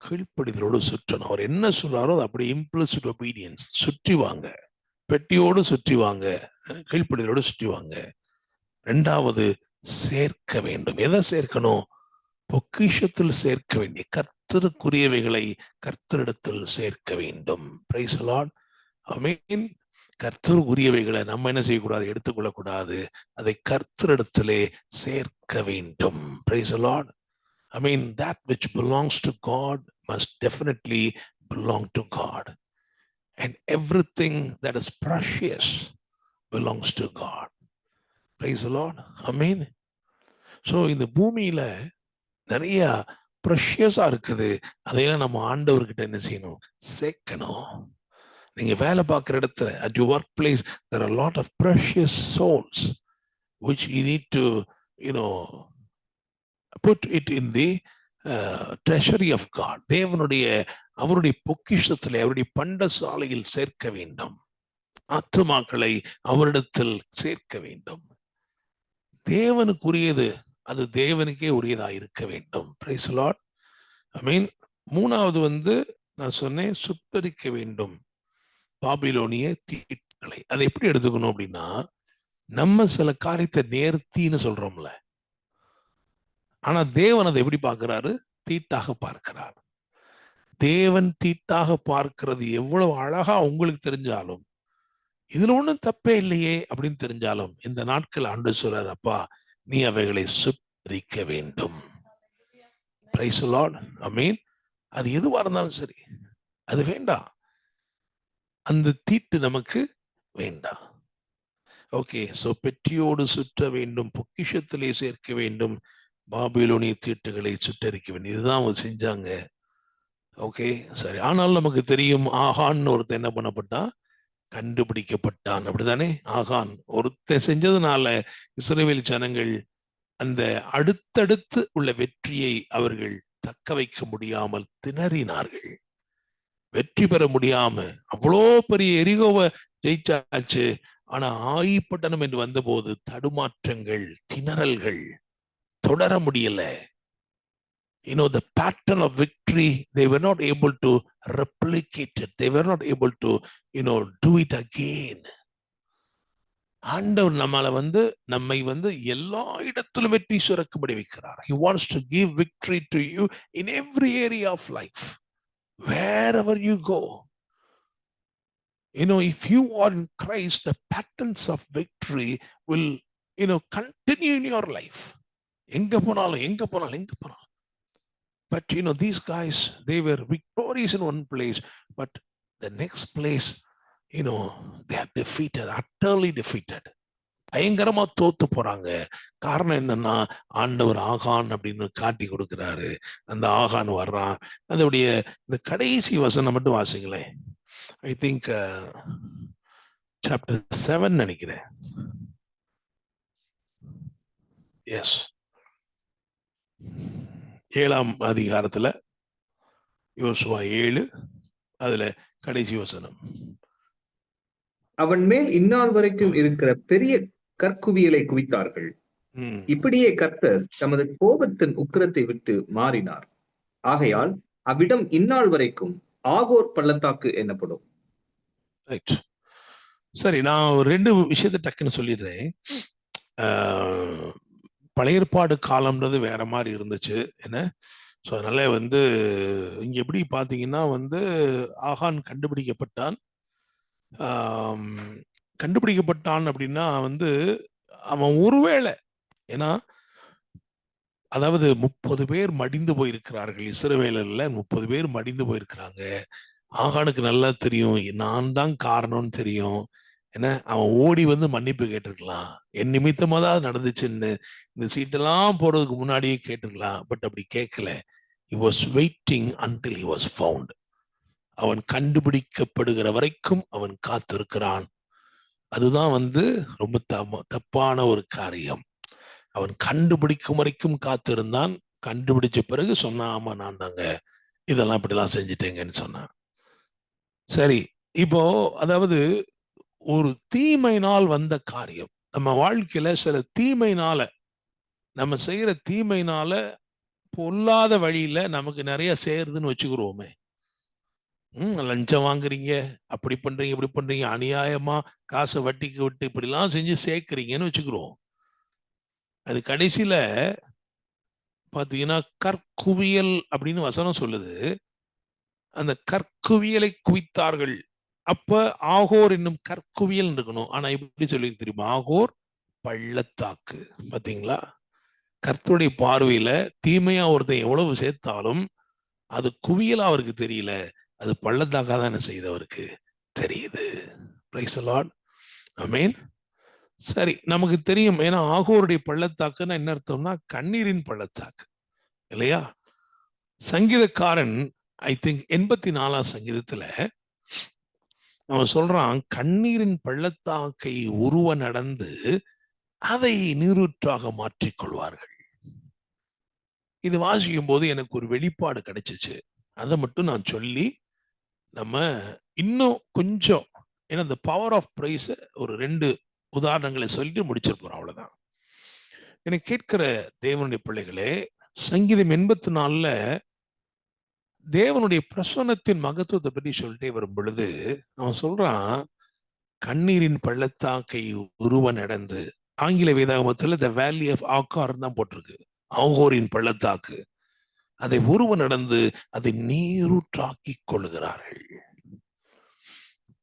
Speaker 1: கீழ்ப்படிதலோடு சுற்றணும். அவர் என்ன சொல்றாரோ அது அப்படியே இம்ப்ளிசிட் ஒபீடியன்ஸ். சுற்றி வாங்க, பெட்டியோடு சுற்றி வாங்க, கீழ்ப்படிதலோடு சுற்றி வாங்க. 2வது சேர்க்க வேண்டும். எதை சேர்க்கணும்? பொக்கிஷத்தில் சேர்க்க வேண்டிய கர்த்தருக்குரியவைகளை கர்த்தரிடத்தில் சேர்க்க வேண்டும். பிரைஸ் தி லார்ட், ஆமென். கர்த்தருக்குரியவைகளை நம்ம என்ன செய்யக்கூடாது? எடுத்துக்கொள்ளக்கூடாது. அதை கர்த்தரிடத்திலே சேர்க்க வேண்டும். Praise the Lord. that which belongs to God must definitely belong to God. And everything that is precious belongs to God. Praise the Lord. Amen. So இந்த பூமியில நிறைய ப்ரெஷியஸா இருக்குது. அதையெல்லாம் நம்ம ஆண்டவர்கிட்ட என்ன செய்யணும்? சேர்க்கணும். நீங்க வேலை பார்க்குற இடத்துல, at your workplace, there are a lot of precious souls which you need to put it in the treasury of God. தேவனுடைய அவருடைய பொக்கிஷத்திலே, அவருடைய பண்டசாலையில் சேர்க்க வேண்டும். ஆத்துமாக்களை அவரிடத்தில் சேர்க்க வேண்டும். தேவனுக்குரியது அது தேவனுக்கே உரியதா இருக்க வேண்டும். Praise the Lord. ஐ மீன், மூணாவது நான் சொன்னேன், சுட்டரிக்க வேண்டும் பாபிலோனிய தீட்டுகளை. அதை எப்படி எடுத்துக்கணும் அப்படின்னா, நம்ம சில காரியத்தை நேர்த்தின்னு சொல்றோம்ல, ஆனா தேவன் அதை எப்படி பார்க்கிறாரு? தீட்டாக பார்க்கிறார். தேவன் தீட்டாக பார்க்கிறது எவ்வளவு அழகா உங்களுக்கு தெரிஞ்சாலும், இதுல ஒண்ணும் தப்பே இல்லையே அப்படின்னு தெரிஞ்சாலும், இந்த நாட்கள் ஆண்டவர் சொல்றாரு, அப்பா நீ அவைகளை சுட்டரிக்க வேண்டும். Praise the lord. ஆமென். அது எதுவா இருந்தாலும் சரி, அது வேண்டாம். அந்த தீட்டு நமக்கு வேண்டாம். ஓகே, சோ பெட்டியோடு சுற்ற வேண்டும், பொக்கிஷத்திலே சேர்க்க வேண்டும், பாபிலோனிய தீட்டுகளை சுட்டரிக்க வேண்டும். இதுதான் அவங்க செஞ்சாங்க. ஓகே, சரி. ஆனால் நமக்கு தெரியும், ஆகான் ஒருத்தன் என்ன பண்ணப்பட்டான்? கண்டுபிடிக்கப்பட்டான். அப்படித்தானே? ஆகான் ஒருத்தன் செஞ்சதுனால இஸ்ரவேல் ஜனங்கள் அந்த அடுத்தடுத்து உள்ள வெற்றியை அவர்கள் தக்க வைக்க முடியாமல் திணறினார்கள். வெற்றி பெற முடியாம அவ்வளோ பெரிய எரிகோவை ஜெயிச்சாச்சு. ஆனா ஆயிப்பட்டணம் என்று வந்தபோது தடுமாற்றங்கள், திணறல்கள், தொடர முடியல. The pattern of victory, they were not able to replicate it. They were not able to, do it again. ஆண்டவர் நம்மை எல்லா இடத்திலும் வெற்றி சுரக்கும்படி வைக்கிறார். He wants to give victory to you in every area of life, wherever you go. If you are in Christ, the patterns of victory will, continue in your life. எங்க போனாலும். But these guys, they were victorious in one place, but the next place, they are defeated, utterly defeated. பயங்கரமா தோத்து போறாங்க. காரணம் என்னன்னா, ஆண்டவர் ஆகான் அப்படின்னு காட்டி கொடுக்கிறாரு. அந்த ஆகான் வர்றான். அதோடைய இந்த கடைசி வசனம் மட்டும் வாசிங்களேன். ஐ திங்க் சாப்டர் 7 நினைக்கிறேன். எஸ், 7ஆம் அதிகாரத்துல, யோசுவா 7, அதுல கடைசி வசனம்.
Speaker 2: அவன் மேல் இந்நாள் வரைக்கும் இருக்கிற பெரிய கற்குவியலை குவித்தார்கள். இப்படியே கர்த்தர் தமது கோபத்தின் உக்கிரத்தை விட்டு மாறினார். ஆகையால் அவ்விடம் இந்நாள் வரைக்கும் ஆகோர் பள்ளத்தாக்கு என்னப்படும்.
Speaker 1: சரி, நான் 2 விஷயத்தை டக்குன்னு சொல்லிடுறேன். பழைய ஏற்பாடு காலம்ன்றது வேற மாதிரி இருந்துச்சு என்ன. ஸோ அதனால இங்க எப்படி பார்த்தீங்கன்னா ஆகான் கண்டுபிடிக்கப்பட்டான் அப்படின்னா அவன் ஒருவேளை, ஏன்னா அதாவது 30 பேர் மடிந்து போயிருக்கிறார்கள். இஸ்ரவேலர்ல 30 பேர் மடிந்து போயிருக்கிறாங்க. ஆகானுக்கு நல்லா தெரியும், நான் தான் காரணம்னு தெரியும். ஏன்னா அவன் ஓடி மன்னிப்பு கேட்டிருக்கலாம், என் நிமித்தமா தான் நடந்துச்சுன்னு இந்த சீட்டெல்லாம் போறதுக்கு முன்னாடியே கேட்டிருக்கலாம். பட் அப்படி கேட்கல. He was waiting until he was found. அவன் கண்டுபிடிக்கப்படுகிற வரைக்கும் அவன் காத்திருக்கிறான். அதுதான் ரொம்ப தப்பான ஒரு காரியம். அவன் கண்டுபிடிக்கும் வரைக்கும் காத்திருந்தான். கண்டுபிடிச்ச பிறகு சொன்னா, ஆமா நான் தாங்க இதெல்லாம் இப்படிலாம் செஞ்சுட்டேங்கன்னு சொன்னான். சரி, இப்போ அதாவது ஒரு தீமையினால் வந்த காரியம், நம்ம வாழ்க்கையில சில தீமையினால, நம்ம செய்யற தீமையினால பொல்லாத வழியில நமக்கு நிறைய சேருதுன்னு வச்சுக்கிறோமே. லஞ்சம் வாங்குறீங்க, அப்படி பண்றீங்க, இப்படி பண்றீங்க, அநியாயமா காசை வட்டிக்கு விட்டு இப்படிலாம் செஞ்சு சேர்க்கிறீங்கன்னு வச்சுக்கிறோம். அது கடைசியில பாத்தீங்கன்னா கற்குவியல் அப்படின்னு வசனம் சொல்லுது. அந்த கற்குவியலை குவித்தார்கள். அப்ப ஆகோர் என்னும் கற்குவியல் இருக்கணும். ஆனா எப்படி சொல்லி தெரியுமா? ஆகோர் பள்ளத்தாக்கு. பாத்தீங்களா? கர்த்தருடைய பார்வையில தீமையா ஒருத்தன் எவ்வளவு சேர்த்தாலும் அது குவியலா அவருக்கு தெரியல, அது பள்ளத்தாக்கா தானே செய்தவருக்கு தெரியுது. Praise the lord. ஆமென். சரி, நமக்கு தெரியும். ஏன்னா ஆகோருடைய பள்ளத்தாக்குன்னா என்ன அர்த்தம்னா கண்ணீரின் பள்ளத்தாக்கு இல்லையா? சங்கீதக்காரன் ஐ திங்க் 84ஆம் சங்கீதத்துல அவன் சொல்றான், கண்ணீரின் பள்ளத்தாக்கை உருவ நடந்து அதை நீரூற்றாக மாற்றிக்கொள்வார்கள். இது வாசிக்கும் போது எனக்கு ஒரு வெளிப்பாடு கிடைச்சிச்சு. அதை மட்டும் நான் சொல்லி நம்ம இன்னும் கொஞ்சம், ஏன்னா இந்த பவர் ஆஃப் பிரைஸ் ஒரு 2 உதாரணங்களை சொல்லிட்டு முடிச்சிருப்போம், அவ்வளவுதான். எனக்கு கேட்கிற தேவனுடைய பிள்ளைகளே, சங்கீதம் 84 தேவனுடைய பிரசன்னத்தின் மகத்துவத்தை பற்றி சொல்லிட்டே வரும் பொழுது அவன் சொல்றான், கண்ணீரின் பள்ளத்தாக்கை உருவ நடந்து, ஆங்கில வேதாகமத்தில் த வேலி ஆஃப் ஆக்கார் தான் போட்டிருக்கு, ஆகோரின் பள்ளத்தாக்கு, அதை உருவ நடந்து அதை நீரூற்றாக்கி கொள்ளுகிறார்கள்.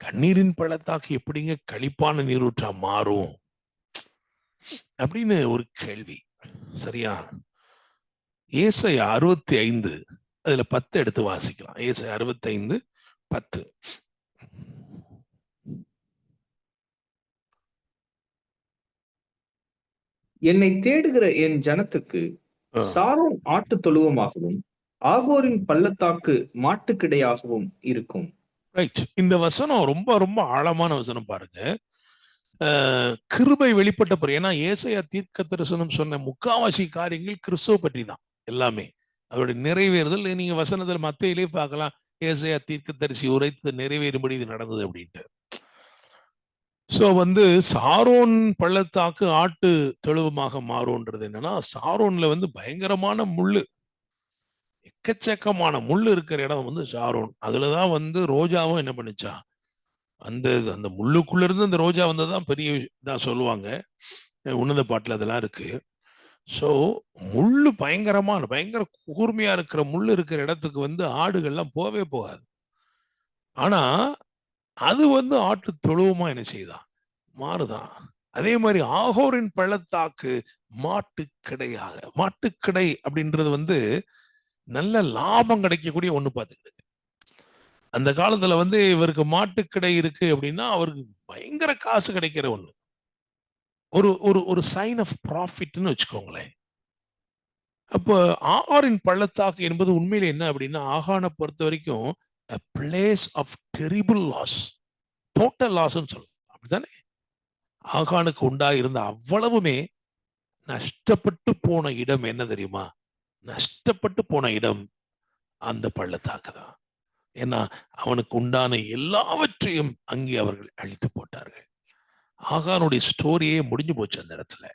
Speaker 1: கண்ணீரின் பள்ளத்தாக்கு எப்படிங்க களிப்பான நீரூற்றா மாறும் அப்படின்னு ஒரு கேள்வி. சரியா? ஏசாயா 65 அதுல 10 எடுத்து வாசிக்கலாம். ஏசாயா 65:10.
Speaker 2: என்னை தேடுகிற என் ஜனத்துக்கு சாரோன் ஆட்டு தொழுவமாகவும் ஆகோரின் பள்ளத்தாக்கு மாட்டுக்கிடையாகவும் இருக்கும்.
Speaker 1: ரைட். இந்த வசனம் ரொம்ப ரொம்ப ஆழமான வசனம் பாருங்க. கிருபை வெளிப்பட்ட பிறகு, ஏன்னா ஏசாயா தீர்க்க தரிசனம் சொன்ன முக்காவாசி காரியங்கள் கிறிஸ்துவ பற்றி தான் எல்லாமே, அவருடைய நிறைவேறுதல். நீங்க வசனத்தில் மத்தையிலே பார்க்கலாம், ஏசாயா தீர்க்க தரிசி உரைத்து நிறைவேறும்படி இது நடந்தது அப்படின்ட்டு. சோ சாரோன் பள்ளத்தாக்கு ஆட்டு தொழுவமாக மாறும்ன்றது என்னன்னா, சாரோன்ல பயங்கரமான முள்ளு, எக்கச்சக்கமான முள்ளு இருக்கிற இடம் சாரோன். அதுலதான் ரோஜாவும் என்ன பண்ணுச்சா, அந்த அந்த முள்ளுக்குள்ள இருந்து அந்த ரோஜா வந்ததான் பெரிய இதா சொல்லுவாங்க, உன்னத பாட்டுல அதெல்லாம் இருக்கு. சோ முள்ளு பயங்கர கூர்மையா இருக்கிற முள்ளு இருக்கிற இடத்துக்கு ஆடுகள்லாம் போவே போகாது. ஆனா அது ஆட்டு தொழுவமா என்ன செய்தான், மாறுதான். அதே மாதிரி ஆகோரின் பள்ளத்தாக்கு மாட்டுக்கிடையாக, மாட்டுக்கிடை அப்படின்றது நல்ல லாபம் கிடைக்கக்கூடிய ஒண்ணு. பார்த்துக்கிடுங்க, அந்த காலத்துல இவருக்கு மாட்டுக்கிடை இருக்கு அப்படின்னா அவருக்கு பயங்கர காசு கிடைக்கிற ஒண்ணு, ஒரு ஒரு ஒரு சைன் ஆஃப் ப்ராஃபிட்னு வச்சுக்கோங்களேன். அப்போ ஆகாரின் பள்ளத்தாக்கு என்பது உண்மையில என்ன அப்படின்னா, ஆகானை பொறுத்த வரைக்கும் a place of terrible loss, total loss ன்னு சொல்லலாம், அப்படித்தானே? ஆகானுக்கு உண்டாயிருந்த அவ்வளவுமே நஷ்டப்பட்டு போன இடம் என்ன தெரியுமா? நஷ்டப்பட்டு போன இடம் அந்த பள்ளத்தாக்கு தான். ஏன்னா அவனுக்கு உண்டான எல்லாவற்றையும் அங்கே அவர்கள் அழித்து போட்டார்கள். ஆகானுடைய ஸ்டோரியே முடிஞ்சு போச்சு அந்த இடத்துல.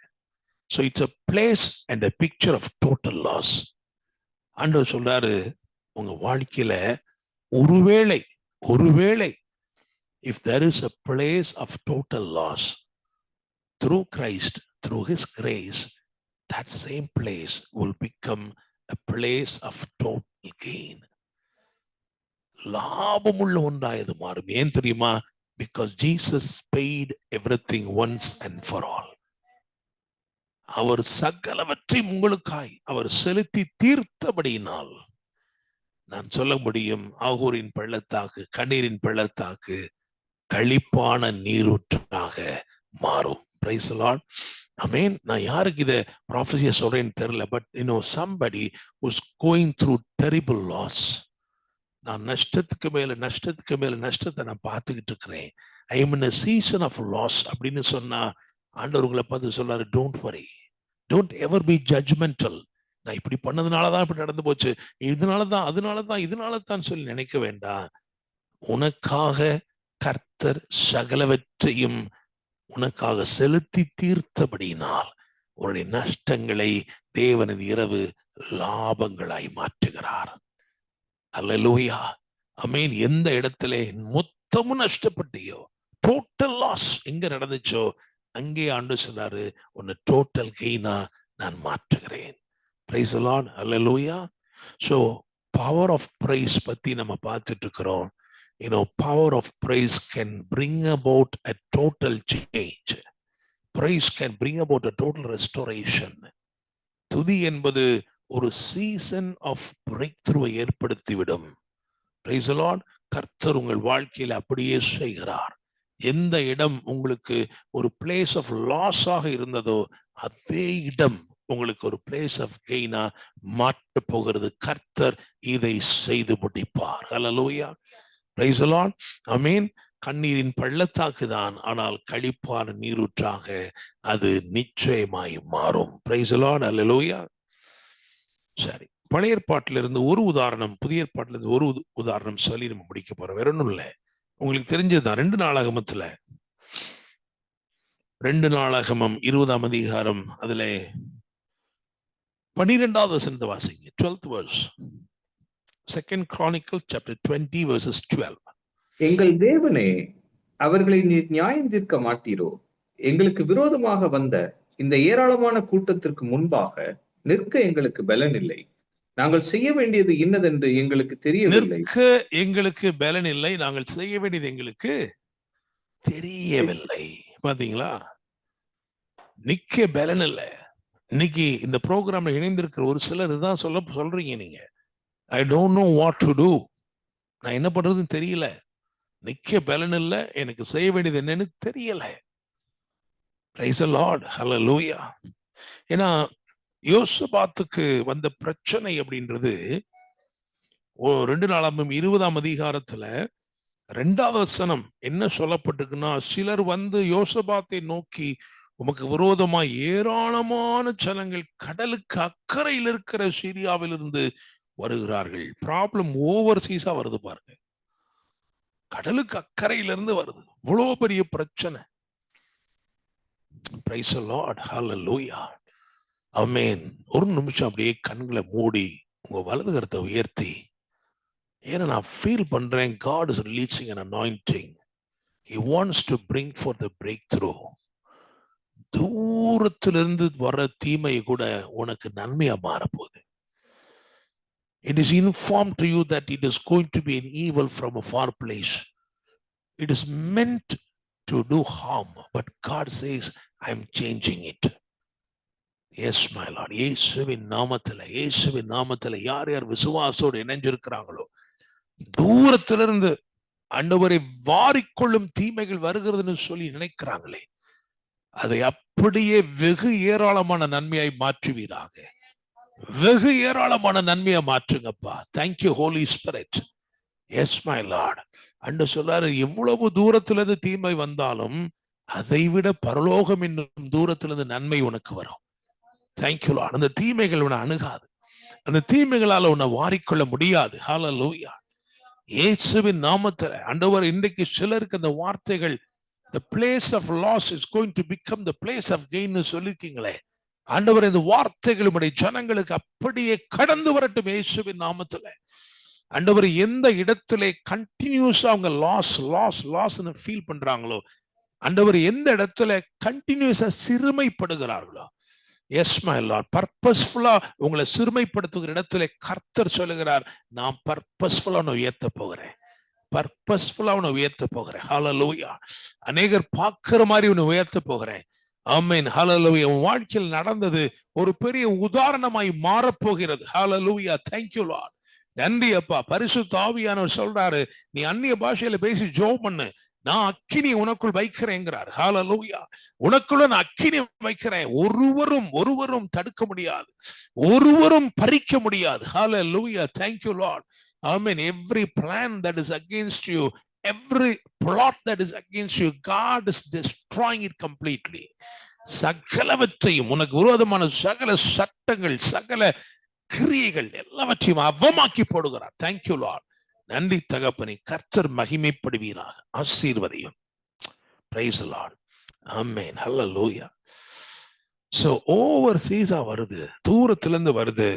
Speaker 1: So it's a place and a picture of total loss. ஆண்டவர் சொல்றாரு, உங்க வாழ்க்கையில ஒருவேளை if there is a place of total loss, through Christ, through his grace, that same place will become a place of total gain. லாபமுள்ள ஒன்றாயது மாறும். ஏன் தெரியுமா? Because Jesus paid everything once and for all. அவர் சகலவற்றை உங்களுக்காய் அவர் செலுத்தி தீர்த்தபடியினால் நான் சொல்ல முடியும், ஆகோரின் பள்ளத்தாக்கு, கண்ணீரின் பள்ளத்தாக்கு களிப்பான நீரூற்றாக மாறும். Praise the Lord. Amen. நான் யாருக்கு இதை ப்ராஃபஸியா சொல்றேன்னு தெரியல, but somebody who's going through terrible loss. நான் நஷ்டத்துக்கு மேல நஷ்டத்தை நான் பார்த்துக்கிட்டு இருக்கிறேன். I am in a season of loss அப்படின்னு சொன்னா ஆண்டவர் உங்களை பார்த்து சொல்றாரு, don't worry, don't ever be judgemental. நான் இப்படி பண்ணதுனாலதான் இப்படி நடந்து போச்சு, இதனாலதான் சொல்லி நினைக்க வேண்டாம். உனக்காக கர்த்தர் சகலவற்றையும் உனக்காக செலுத்தி தீர்த்தபடியினால் உன்னுடைய நஷ்டங்களை தேவனின் இரவு லாபங்களாய் மாற்றுகிறார். அல்லேலூயா, ஆமென். எந்த இடத்துல மொத்தமும் நஷ்டப்பட்டியோ, டோட்டல் லாஸ் எங்க நடந்துச்சோ, அங்கே ஆண்டவர் சொன்னாரு, உன்னை டோட்டல் கெய்னா நான் மாற்றுகிறேன். Praise the Lord. Hallelujah. So power of praise பத்தி நம்ம பார்த்துட்டு இருக்கிறோம். Power of praise can bring about a total change. Praise can bring about a total restoration. துதி என்பது ஒரு சீசன் ஆஃப் பிரேக் த்ரூவை ஏற்படுத்திவிடும். Praise the Lord. கர்த்தர் உங்கள் வாழ்க்கையில் அப்படியே செய்கிறார். எந்த இடம் உங்களுக்கு ஒரு பிளேஸ் ஆஃப் லாஸ் ஆக இருந்ததோ, அதே இடம் உங்களுக்கு ஒரு பிளேஸ் ஆஃப் கெய்னா மாற்ற போகிறது. கர்த்தர் இதை செய்து முடிப்பார். ஹல்லேலூயா. Praise the Lord. ஆமென். கண்ணீரின் பள்ளத்தாக்கு தான், ஆனால் களிப்பான நீரூற்றாக அது நிச்சயமாய் மாறும். Praise the Lord. Hallelujah. சரி, பழைய ஏற்பாட்டில இருந்து ஒரு உதாரணம், புதிய ஏற்பாட்டில இருந்து ஒரு உதாரணம் சொல்லி நம்ம முடிக்க போறோம். வேற ஒன்றும் இல்லை, உங்களுக்கு தெரிஞ்சதுதான். 2 நாளாகமத்துல 2 நாளாகமம் 20ஆம் அதிகாரம் அதுல 12வது வசனத்தை வாசிங்க. 12th verse. 2 Chronicles chapter 20 verses 12.
Speaker 2: எங்கள் தேவனே, அவர்களை நீர் நியாயம் தீர்க்க மாட்டீரோ? எங்களுக்கு விரோதமாக வந்த இந்த ஏராளமான கூட்டத்திற்கு முன்பாக நிற்க எங்களுக்கு பலன் இல்லை. நாங்கள் செய்ய வேண்டியது இன்னதென்று எங்களுக்கு தெரியவில்லை.
Speaker 1: நிற்க எங்களுக்கு பலன் இல்லை, நாங்கள் செய்ய வேண்டியது எங்களுக்கு தெரியவில்லை. பாத்தீங்களா? நிக்க பலன் இல்லை. இன்னைக்கு இந்த ப்ரோக்ராம்ல இணைந்திருக்கிற ஒரு சிலர் இதுதான் சொல்றீங்க. நீங்க I don't know what to do, நான் என்ன பண்றதுன்னு தெரியல, நிக்க பலன் இல்லை, எனக்கு செய்ய வேண்டியது என்னன்னு தெரியல. பிரைஸ் தி லார்ட், ஹல்லேலூயா. ஏன்னா யோசபாத்துக்கு வந்த பிரச்சனை அப்படின்றது 2 நாளாகமம் 20ஆம் அதிகாரத்துல 2வது வசனம் என்ன சொல்லப்பட்டிருக்குன்னா, சிலர் வந்து யோசபாத்தை நோக்கி, உமக்கு விரோதமா ஏராளமான ஜனங்கள் கடலுக்கு அக்கறையில் இருக்கிற சீரியாவிலிருந்து வருகிறார்கள். ப்ராப்ளம் ஓவர்சீஸா வருது பாருங்க, கடலுக்கு அக்கறையிலிருந்து வருது. இவ்வளவு பெரிய பிரச்சனை. பிரைஸ் தி லார்ட், ஹல்லேலூயா, ஆமென். ஒரு நிமிஷம் அப்படியே கண்களை மூடி உங்க வலது கரத்தை உயர்த்தி, ஏன்னா நான் ஃபீல் பண்றேன், God is releasing an anointing. He wants to bring forth the breakthrough. தூரத்திலிருந்து வர தீமை கூட உனக்கு நன்மையா மாறப்போகுது. It is informed to you that it is going to be an evil from a far place. It is meant to do harm, but God says, I am changing it. Yes, my Lord. இயேசுவின் நாமத்துல யார் யார் விசுவாசோடு இணைஞ்சிருக்கிறாங்களோ, தூரத்திலிருந்து ஆண்டவரை வாரிக்கொள்ளும் தீமைகள் வருகிறதுன்னு சொல்லி நினைக்கிறாங்களே, அதை அப்படியே வெகு ஏராளமான நன்மையாய் மாற்றுவீராக. வெகு ஏராளமான நன்மையா மாற்றுங்கப்பா. Thank you holy spirit. Yes my lord. அன்று சொல்றாரு, எவ்வளவு தூரத்திலிருந்து தீமை வந்தாலும் அதை விட பரலோகம் என்னும் தூரத்திலிருந்து நன்மை உனக்கு வரும். Thank you Lord. அந்த தீமைகள் உன்னை அணுகாது, அந்த தீமைகளால உன்னை வாரிக்கொள்ள முடியாது. ஹல்லேலூயா. இயேசுவின் நாமத்தில் ஆண்டவர், இன்றைக்கு சிலருக்கு அந்த வார்த்தைகள், the place of loss is going to become the place of gain சொல்லிருக்கீங்களே, ஆண்டவர் இந்த வார்த்தைகள் உம்முடைய ஜனங்களுக்கு அப்படியே கடந்து வரட்டும் இயேசுவின் நாமத்துல. ஆண்டவர், எந்த இடத்திலே கண்டினியூஸா அவங்க லாஸ்ன்னு ஃபீல் பண்றாங்களோ, ஆண்டவர் எந்த இடத்துல கண்டினியூஸா சிறுமைப்படுகிறார்களோ, எஸ் மை லார்ட், பர்பஸ்ஃபுல்லா உங்களை சிறுமைப்படுத்துகிற இடத்துல கர்த்தர் சொல்லுகிறார், நான் பர்பஸ்ஃபுல்லா உன்னை உயர்த்த போகிறேன், பர்பஸ்ஃபுல்லா உன்னை உயர்த்த போகிறேன். ஹல்லேலூயா. அநேகர் பார்க்கிற மாதிரி உன்னை உயர்த்த போகிறேன். ஆமென். ஹல்லேலூயா. உன் வாழ்க்கையில் நடந்தது ஒரு பெரிய உதாரணமாய் மாறப்போகிறது. ஹல்லேலூயா. Thank you lord. நன்றி அப்பா. பரிசுத்த ஆவியானவர் சொல்றாரு, நீ அந்நிய பாஷையில பேசி ஜெபம் பண்ணு, நான் அக்கினி உனக்குள் வைக்கிறேங்கிறார். ஹல்லேலூயா. உனக்குள்ள நான் அக்கினி வைக்கிறேன். ஒருவரும் தடுக்க முடியாது, ஒருவரும் பறிக்க முடியாது. ஹல்லேலூயா. Thank you Lord. Amen. Every plan that is against you, every plot that is against you, God is destroying it completely. சகலவற்றையும், உனக்கு விரோதமான சகல சட்டங்கள், சகல கிரியைகள் எல்லாவற்றையும் அவமாக்கி போடுகிறார். Thank you lord. நன்றி தகப்பனே. கர்த்தர் மகிமைப்படுவீராக. ஆசீர்வதியும். Praise the lord. ஆமென். ஹல்லேலூயா. சோ ஓவர்சீஸா வருது, தூரத்துல இருந்து வருது.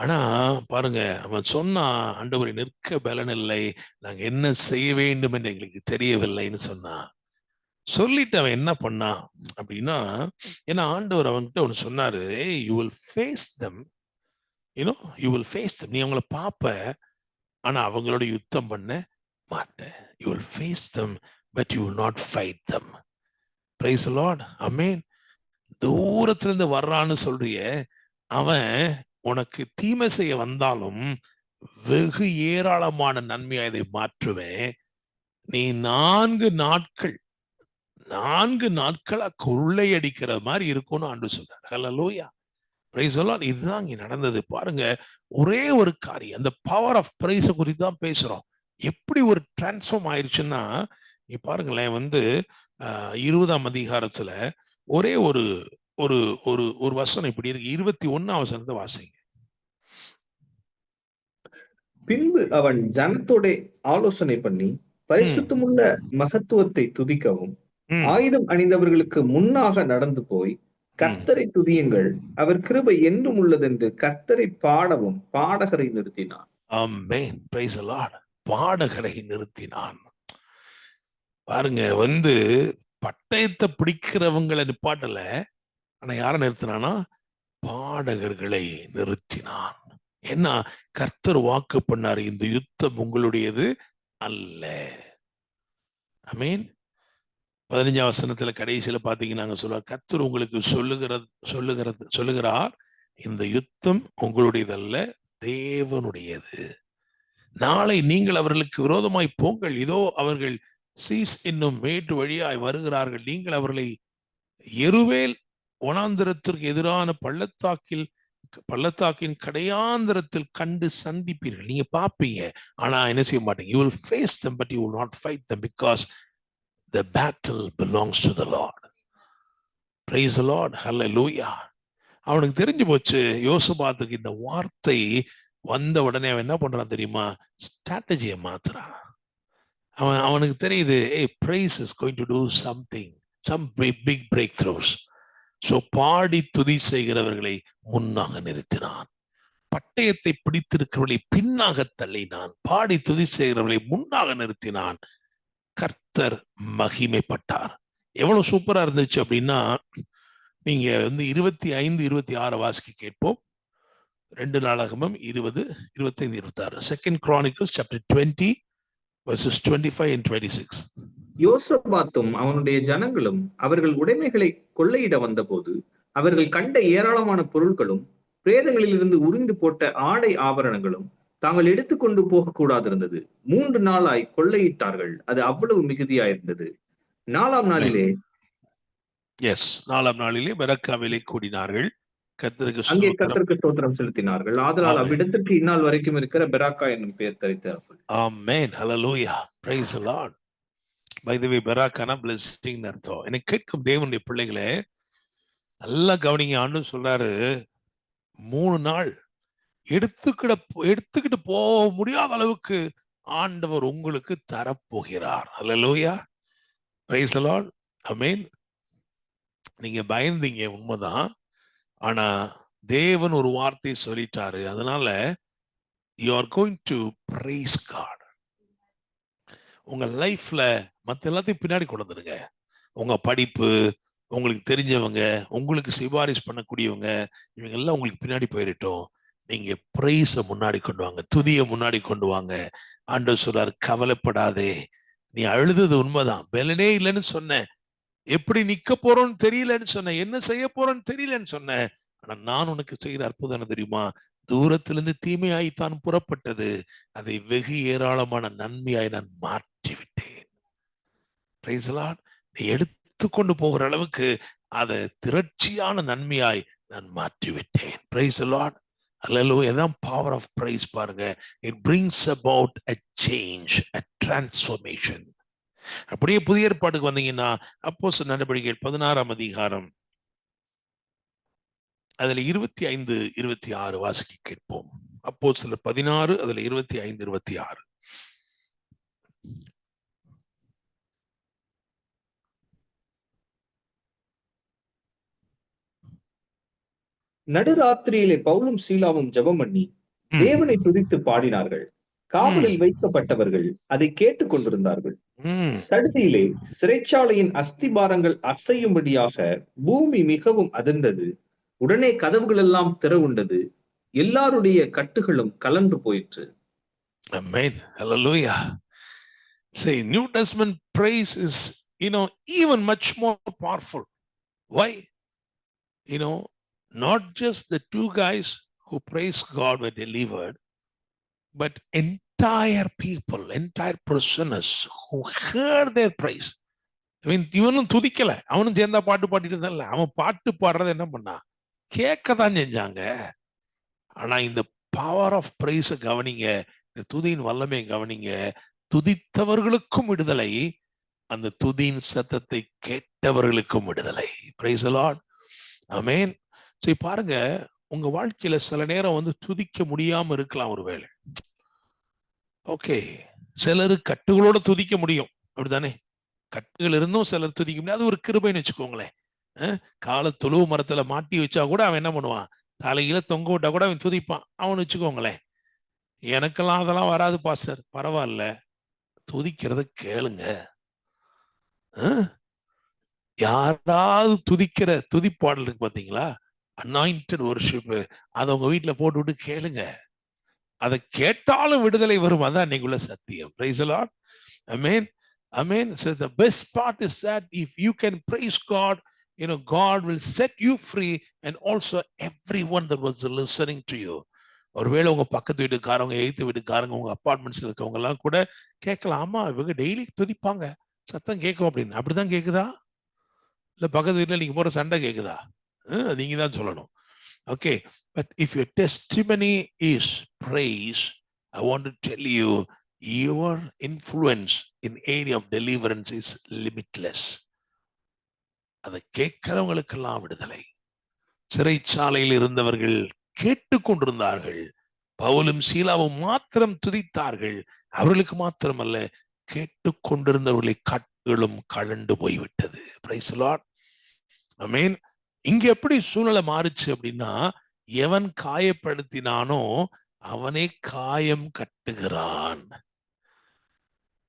Speaker 1: ஆனா பாருங்க, அவன் சொன்னா, ஆண்டவரை நிற்க பலன் இல்லை, நாங்க என்ன செய்ய வேண்டும் என்று எங்களுக்கு தெரியவில்லைன்னு சொன்னா. சொல்லிட்டு அவன் என்ன பண்ணா அப்படின்னா, ஏன்னா ஆண்டவர் அவன்கிட்ட ஒண்ணு சொன்னாரு, you will face them, you will face them. நீ அவங்கள பாப்ப, ஆனா அவங்களோட யுத்தம் பண்ண மாட்டேன். You will face them but you will not fight them. Praise the Lord. Amen. தூரத்துல இருந்து வர்றான்னு சொல்றிய, அவன் உனக்கு தீமை செய்ய வந்தாலும் வெகு ஏராளமான நன்மையா இதை மாற்றுவேன். நீ 4 நாட்களா கொள்ளையடிக்கிற மாதிரி இருக்கும்னு ஆண்டு சொல்றார். ஹல்லேலூயா. Praise the lord. இதுதான் இங்க நடந்தது பாருங்க. ஒரே ஒரு காரியம், அந்த பவர் ஆஃப் பிரைஸ் குறித்து தான் பேசுறோம். எப்படி ஒரு டிரான்ஸ்ஃபார்ம் ஆயிடுச்சுன்னா, நீ பாருங்களேன், 20ஆம் அதிகாரத்துல ஒரே ஒரு ஒரு ஒரு ஒரு வசனம் இப்படி இருக்கு. 21ஆம் வசனத்தை வாசிங்க.
Speaker 2: பின்பு அவன் ஜனத்தோட ஆலோசனை பண்ணி பரிசுத்தமுள்ள மகத்துவத்தை துதிக்கவும் ஆயுதம் அணிந்தவர்களுக்கு முன்னாக நடந்து போய் கர்த்தரை துதியுங்கள், அவர் கிருபை என்றும் உள்ளதென்று கர்த்தரை பாடவும் பாடகரை நிறுத்தினான்.
Speaker 1: ஆமென். Price the Lord. பாடகரை நிறுத்தினான். பாருங்க, பட்டயத்தை பிடிக்கிறவங்களை நிப்பாட்டல, ஆனா யார நிறுத்தினானா? பாடகர்களை நிறுத்தினான். என்ன? கர்த்தர் வாக்கு பண்ணாரு, இந்த யுத்தம் உங்களுடையது அல்ல. ஆமென். 15ஆம் வசனத்துல கடைசியில பாத்தீங்கன்னா சொல்லுவார், கர்த்தர் உங்களுக்கு சொல்லுகிறார், இந்த யுத்தம் உங்களுடையதல்ல, தேவனுடையது. நாளை நீங்கள் அவர்களுக்கு விரோதமாய் போங்கள், இதோ அவர்கள் சீஸ் என்னும் மேட்டு வழியாய் வருகிறார்கள், நீங்கள் அவர்களை எருவேல் வனாந்திரத்திற்கு எதிரான பள்ளத்தாக்கின் கடையாந்திரத்தில் கண்டு சந்திப்பீர்கள். நீங்க பாப்பீங்க, ஆனா என்ன செய்ய மாட்டீங்க. You will face them, but you will not fight them, because the battle belongs to the Lord. Praise the Lord. Hallelujah. அவனுக்கு தெரிஞ்சு போச்சு, யோசபாத்துக்கு இந்த வார்த்தை வந்த உடனே அவன் என்ன பண்றான் தெரியுமா? ஸ்ட்ராட்டஜியை மாத்துறான். அவனுக்கு தெரியுது, praise is going to do something, some big breakthroughs. So பாடி துதி செய்கிறவர்களை முன்னாக நிறுத்தினான், பட்டயத்தை பிடித்திருக்கிறவர்களை பின்னாக தள்ளினான், பாடி துதி செய்கிறவர்களை முன்னாக நிறுத்தினான். கர்த்தர் மகிமைப்பட்டார். எவ்வளவு சூப்பரா இருந்துச்சு அப்படின்னா, நீங்க 25, 26 வாசிக்க கேட்போம். 2 நாளாகமம் 20, 25, 26. 2 Chronicles chapter 20 verses 25 and 26.
Speaker 2: யோசபாத்தும் அவனுடைய ஜனங்களும் அவர்கள் உடைமைகளை கொள்ளையிட வந்தபோது அவர்கள் கண்ட ஏராளமான பொருட்களும் பிரேதங்களில் இருந்து உறிந்து போட்ட ஆடை ஆபரணங்களும் தாங்கள் எடுத்துக்கொண்டு போக கூடாதிருந்தது. 3 நாளாய் கொள்ளையிட்டார்கள், அது அவ்வளவு மிகுதியாயிருந்தது. 4ஆம்
Speaker 1: நாளிலே பெராக்காவிலே கூடினார்கள்,
Speaker 2: அங்கே கர்த்தருக்கு ஸ்தோத்திரம் செலுத்தினார்கள். ஆதலால் அவ்விடத்திற்கு இந்நாள் வரைக்கும் இருக்கிற பெராக்கா என்னும் பெயர் தரித்தார்கள்.
Speaker 1: ஆமென். ஹல்லேலூயா. Praise the lord. By the way, பெராக்கானா பிளெஸிங் அர்த்தம். எனக்கு கேட்கும் தேவனுடைய பிள்ளைகளே, நல்லா கவனிங்க. ஆண்டு சொல்றாரு, 3 நாள் எடுத்துக்கிட்டு போக முடியாத அளவுக்கு ஆண்டவர் உங்களுக்கு தரப்போகிறார். ஹல்லேலூயா. Praise the lord. ஆமென். நீங்க பயந்தீங்க, உண்மைதான். ஆனா தேவன் ஒரு வார்த்தை சொல்லிட்டாரு. அதனால you are going to praise God. உங்க லைஃப்ல மத்த எல்லாத்தையும் பின்னாடி கொண்டு வந்துருங்க. உங்க படிப்பு, உங்களுக்கு தெரிஞ்சவங்க, உங்களுக்கு சிபாரிசு பண்ணக்கூடியவங்க, இவங்க எல்லாம் உங்களுக்கு பின்னாடி போயிடட்டும். நீங்க பிரைஸ முன்னாடி கொண்டு வாங்க, துதியை முன்னாடி கொண்டு வாங்க. ஆண்டவர் சொல்றாரு, கவலைப்படாதே. நீ அழுதது உண்மைதான், பலனே இல்லைன்னு சொன்ன, எப்படி நிக்க போறோம்னு தெரியலன்னு சொன்ன, என்ன செய்ய போறோம்னு தெரியலன்னு சொன்ன, ஆனா நான் உனக்கு செய்கிற அற்புதம் தெரியுமா? தூரத்திலிருந்து தீமையாய்த்தான் புறப்பட்டது, அதை வெகு ஏராளமான நன்மையாய் நான் மாற்றி விட்டேன். Praise the Lord. நீ எடுத்துக்கொண்டு போகிற அளவுக்கு அதை திரட்சியான நன்மையாய் நான் மாற்றி விட்டேன். Praise the lord. ஹல்லேலூயா. அதான் பவர் ஆஃப் பிரைஸ். பாருங்க, it brings about a change, a transformation. அப்படியே புதிய ஏற்பாட்டுக்கு வந்தீங்கன்னா, அப்போஸ்தலர் நடபடிகள் 16ஆம் அதிகாரம் அதுல 25, 26 வாசிக்க கேட்போம். அப்போஸ்தலர் 16, அதுல 25, 26.
Speaker 2: நடுராத்திரியிலே பவுலும் சீலாவும் ஜெபம் பண்ணி தேவனை துதித்து பாடினார்கள். காவலில் வைக்கப்பட்டவர்கள் அதை கேட்டுக் கொண்டிருந்தார்கள். சடுதியிலே சிறைச்சாலையின் அஸ்திபாரங்கள் அசையும்படியாக பூமி மிகவும் அதிர்ந்தது. உடனே கதவுகள் எல்லாம் திறவுண்டது, எல்லாருடைய கட்டுகளும் கலன்று போயிற்று.
Speaker 1: Amen. Hallelujah. Say, New Testament praise is, even much more powerful. Why? Not just the 2 guys who praised God were delivered, but entire people, entire prisoners who heard their praise. இவனும் துதிக்கல, அவனும் சேர்ந்தா பாட்டு பாடிட்டு தான் இல்ல, அவன் பாட்டு பாடுறத என்ன பண்ணா, கேட்கத்தான் செஞ்சாங்க. ஆனா இந்த பவர் ஆஃப் பிரைஸ கவனிங்க, இந்த துதியின் வல்லமை கவனிங்க. துதித்தவர்களுக்கும் விடுதலை, அந்த துதியின் சத்தத்தை கேட்டவர்களுக்கும் விடுதலை. Praise the lord. ஆமென். சரி, பாருங்க, உங்க வாழ்க்கையில சில நேரம் துதிக்க முடியாம இருக்கலாம். ஒருவேளை ஓகே, சிலரு கட்டுகளோட துதிக்க முடியும், அப்படித்தானே? கட்டுகள் இருந்தும் சிலர் துதிக்க முடியாது, அது ஒரு கிருபைன்னு வச்சுக்கோங்களேன். காலை தொழுவு மரத்துல மாட்டி வச்சா கூட அவன் என்ன பண்ணுவான், தலையில தொங்க விட்டா கூட அவன் துதிப்பான், அவன் வச்சுக்கோங்களேன். எனக்கெல்லாம் அதெல்லாம் வராது பாஸ்டர். பரவாயில்ல, துதிக்கிறத கேளுங்க. யாராவது துதிக்கிற துதிப்பாடல் இருக்கு பாத்தீங்களா, அனாயிண்டட் வொர்ஷிப், அதை உங்க வீட்டுல போட்டு விட்டு கேளுங்க. அதை கேட்டாலும் விடுதலை வரும். அதான் இன்னைக்குள்ள சத்தியம். Praise the Lord. Amen. Amen. So the best part is that if you can praise God, God will set you free, and also everyone that was listening to you. ஒருவேளை உங்க பக்கத்து வீட்டுக்காரங்க, எய்த்து வீட்டுக்காரங்க, உங்க அப்பார்ட்மெண்ட்ஸ்ல இருக்கவங்க எல்லாம் கூட கேட்கலாம், ஆமா இவங்க டெய்லி துதிப்பாங்க, சத்தம் கேட்கும் அப்படின்னு. அப்படிதான் கேக்குதா, இல்ல பக்கத்து வீட்டுல நீங்க போற சண்டை கேக்குதா? நீங்க தான் சொல்லணும். Okay, but if your testimony is praise, I want to tell you, your influence in area of deliverance is limitless. அதை கேட்கிறவங்களுக்கெல்லாம் விடுதலை. சிறைச்சாலையில் இருந்தவர்கள் கேட்டுக்கொண்டிருந்தார்கள், பவுலும் சீலாவும் மாத்திரம் துதித்தார்கள். அவர்களுக்கு மாத்திரமல்ல, கேட்டுக்கொண்டிருந்தவர்களை கட்டுகளும் கழண்டு போய்விட்டது. Praise the Lord. ஆமென். இங்க எப்படி சூழ்நிலை மாறுச்சு அப்படின்னா, எவன் காயப்படுத்தினானோ அவனே காயம் கட்டுகிறான்.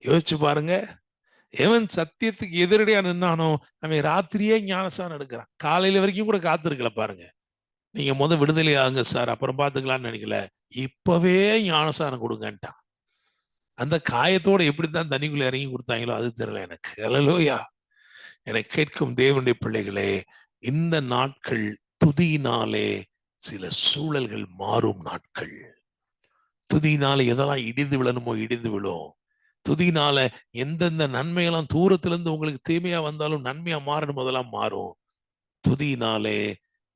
Speaker 1: யோசிச்சு பாருங்க, எவன் சத்தியத்துக்கு எதிரடியா நின்னானோ அவன் ராத்திரியே ஞானசானம் எடுக்கிறான். காலையில வரைக்கும் கூட காத்திருக்கல பாருங்க. நீங்க விடுதலை ஆகுங்க சார், அப்புறம் பாத்துக்கலாம்னு நினைக்கல, இப்பவே ஞானசானம் கொடுங்கன்ட்டான். அந்த காயத்தோட எப்படித்தான் தண்ணிக்குள்ள இறங்கி கொடுத்தாங்களோ அது தெரியல எனக்கு. அல்லேலூயா. என்னை கேட்கும் தேவனுடைய பிள்ளைகளே, இந்த நாட்கள் துதியினாலே சில சூழல்கள் மாறும் நாட்கள். துதியினால எதெல்லாம் இடிந்து விழணுமோ இடிந்து விழும். துதியினால எந்தெந்த நன்மையெல்லாம் தூரத்திலிருந்து உங்களுக்கு தீமையா வந்தாலும் நன்மையா மாறணும், அதெல்லாம் மாறும். துதியினாலே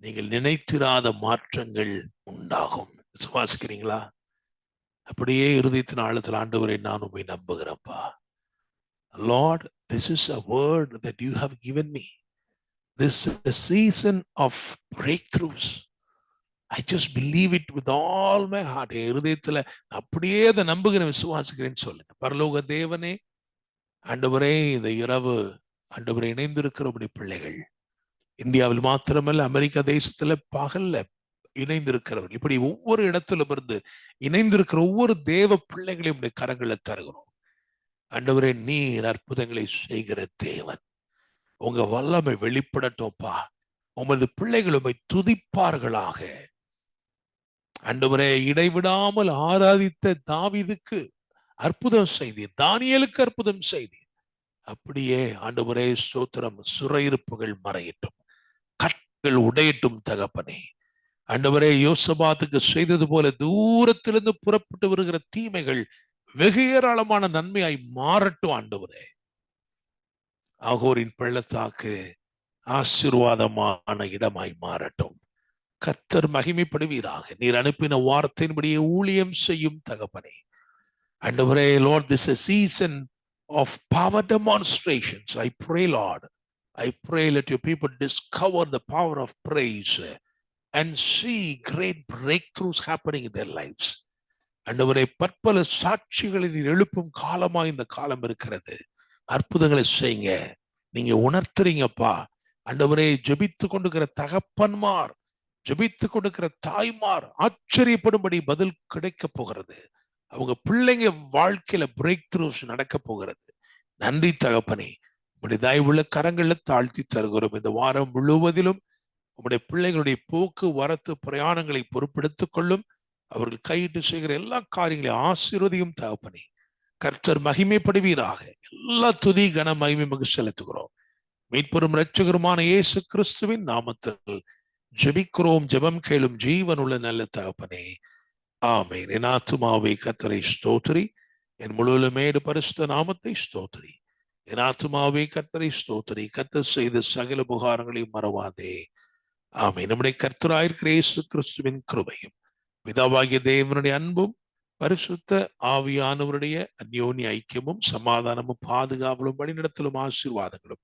Speaker 1: நீங்கள் நினைத்திராத மாற்றங்கள் உண்டாகும். சுவாசிக்கிறீங்களா? அப்படியே இருதயத்தின் ஆழத்தில், ஆண்டவரை நான் உம்மை நம்புகிறேன்ப்பா. Lord, this is a word that you have given me. This is a season of breakthroughs. I just believe it with all my heart. இருதயத்துல அப்படியே அதை நம்புகிறேன், விசுவாசிக்கிறேன்னு சொல்லுங்க. பரலோக தேவனே, ஆண்டவரே, இந்த இரவு ஆண்டவரை இணைந்திருக்கிற உம்முடைய பிள்ளைகள், இந்தியாவில் மாத்திரமல்ல அமெரிக்கா தேசத்துல பகல்ல இணைந்திருக்கிறவர்கள், இப்படி ஒவ்வொரு இடத்திலும் இருந்து இணைந்திருக்கிற ஒவ்வொரு தேவ பிள்ளைகளையும் உடைய கரங்களை தருகிறோம். ஆண்டவரே, நீர் அற்புதங்களை செய்கிற தேவன், உங்க வல்லமை வெளிப்படட்டும்ப்பா. உமது பிள்ளைகள் உம்மை துதிப்பார்களாக. ஆண்டவரே, இடைவிடாமல் ஆராதித்த தாவீதுக்கு அற்புதம் செய்தீர், தானியேலுக்கு அற்புதம் செய்தீர். அப்படியே ஆண்டவரே ஸ்தோத்திரம், சிறையிருப்புகள் மறையட்டும், கற்கள் உடையட்டும் தகப்பனே. ஆண்டவரே, யோசபாத்துக்கு செய்தது போல தூரத்திலிருந்து புறப்பட்டு வருகிற தீமைகள் வெகு ஏராளமான நன்மையாய் மாறட்டும். ஆண்டவரே, ஆகோரின் பள்ளத்தாக்கு ஆசீர்வாதமான இடமாய் மாறட்டும். கர்த்தர் மகிமைப்படுவீராக. நீர் அனுப்பின வார்த்தையின்படியே ஊழியம் செய்யும் தகப்பனே. ஆண்டவரே, Lord, this is a season of power demonstrations. I pray, Lord, I pray, let your people discover the power of praise and see great breakthroughs happening in their lives. ஆண்டவரே, பற்பல சாட்சிகளை நீர் எழுப்பும் காலமா இந்த காலம் இருக்கிறது. அற்புதங்களை செய்யுங்க. நீங்க உணர்த்துறீங்கப்பா. ஆண்டவரே, ஜெபித்து கொண்டிருக்கிற தகப்பன்மார், ஜெபித்து கொண்டிருக்கிற தாய்மார் ஆச்சரியப்படும்படி பதில் கிடைக்க போகிறது. அவங்க பிள்ளைங்க வாழ்க்கையில பிரேக் த்ரூஸ் நடக்க போகிறது. நன்றி தகப்பனே. உங்களுடைய தயவுள்ள கரங்களை தாழ்த்தி தருகிறோம். இந்த வாரம் முழுவதிலும் உங்களுடைய பிள்ளைகளுடைய போக்கு வரத்து பிரயாணங்களை பொறுப்பெடுத்துக் கொள்ளும். அவர்கள் கையிட்டு செய்கிற எல்லா காரியங்களையும் ஆசீர்வதியும் தகப்பனே. கர்த்தர் மகிமைப்படுவீராக. எல்லா துதி கன மகிமை செலுத்துகிறோம். மீட்பெரும் இரட்சகருமான இயேசு கிறிஸ்துவின் நாமத்தில் ஜெபிக்கிறோம். ஜெபம் கேளும் ஜீவனுள்ள நல்ல தகப்பனே, ஆமென். என் ஆத்துமாவே கர்த்தரை ஸ்தோத்திரி, என் முழுவதுமேடு பரிசுத்த நாமத்தை ஸ்தோத்திரி. என் ஆத்துமாவே கர்த்தரை ஸ்தோத்திரி, கர்த்தர் செய்த சகல உபகாரங்களையும் மறவாதே. ஆமென். நம்முடைய கர்த்தராயிருக்கிற இயேசு கிறிஸ்துவின் கிருபையும் பிதாவாகிய தேவனுடைய அன்பும் பரிசுத்த ஆவியானவருடைய அந்யோன்ய ஐக்கியமும் சமாதானமும் பாதுகாவலும் வழிநடத்தலும் ஆசீர்வாதங்களும்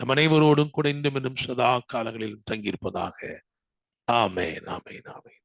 Speaker 1: நம் அனைவரோடும் கூட இன்றும் சதா காலங்களிலும் தங்கியிருப்பதாக. ஆமென், ஆமென், ஆமென்.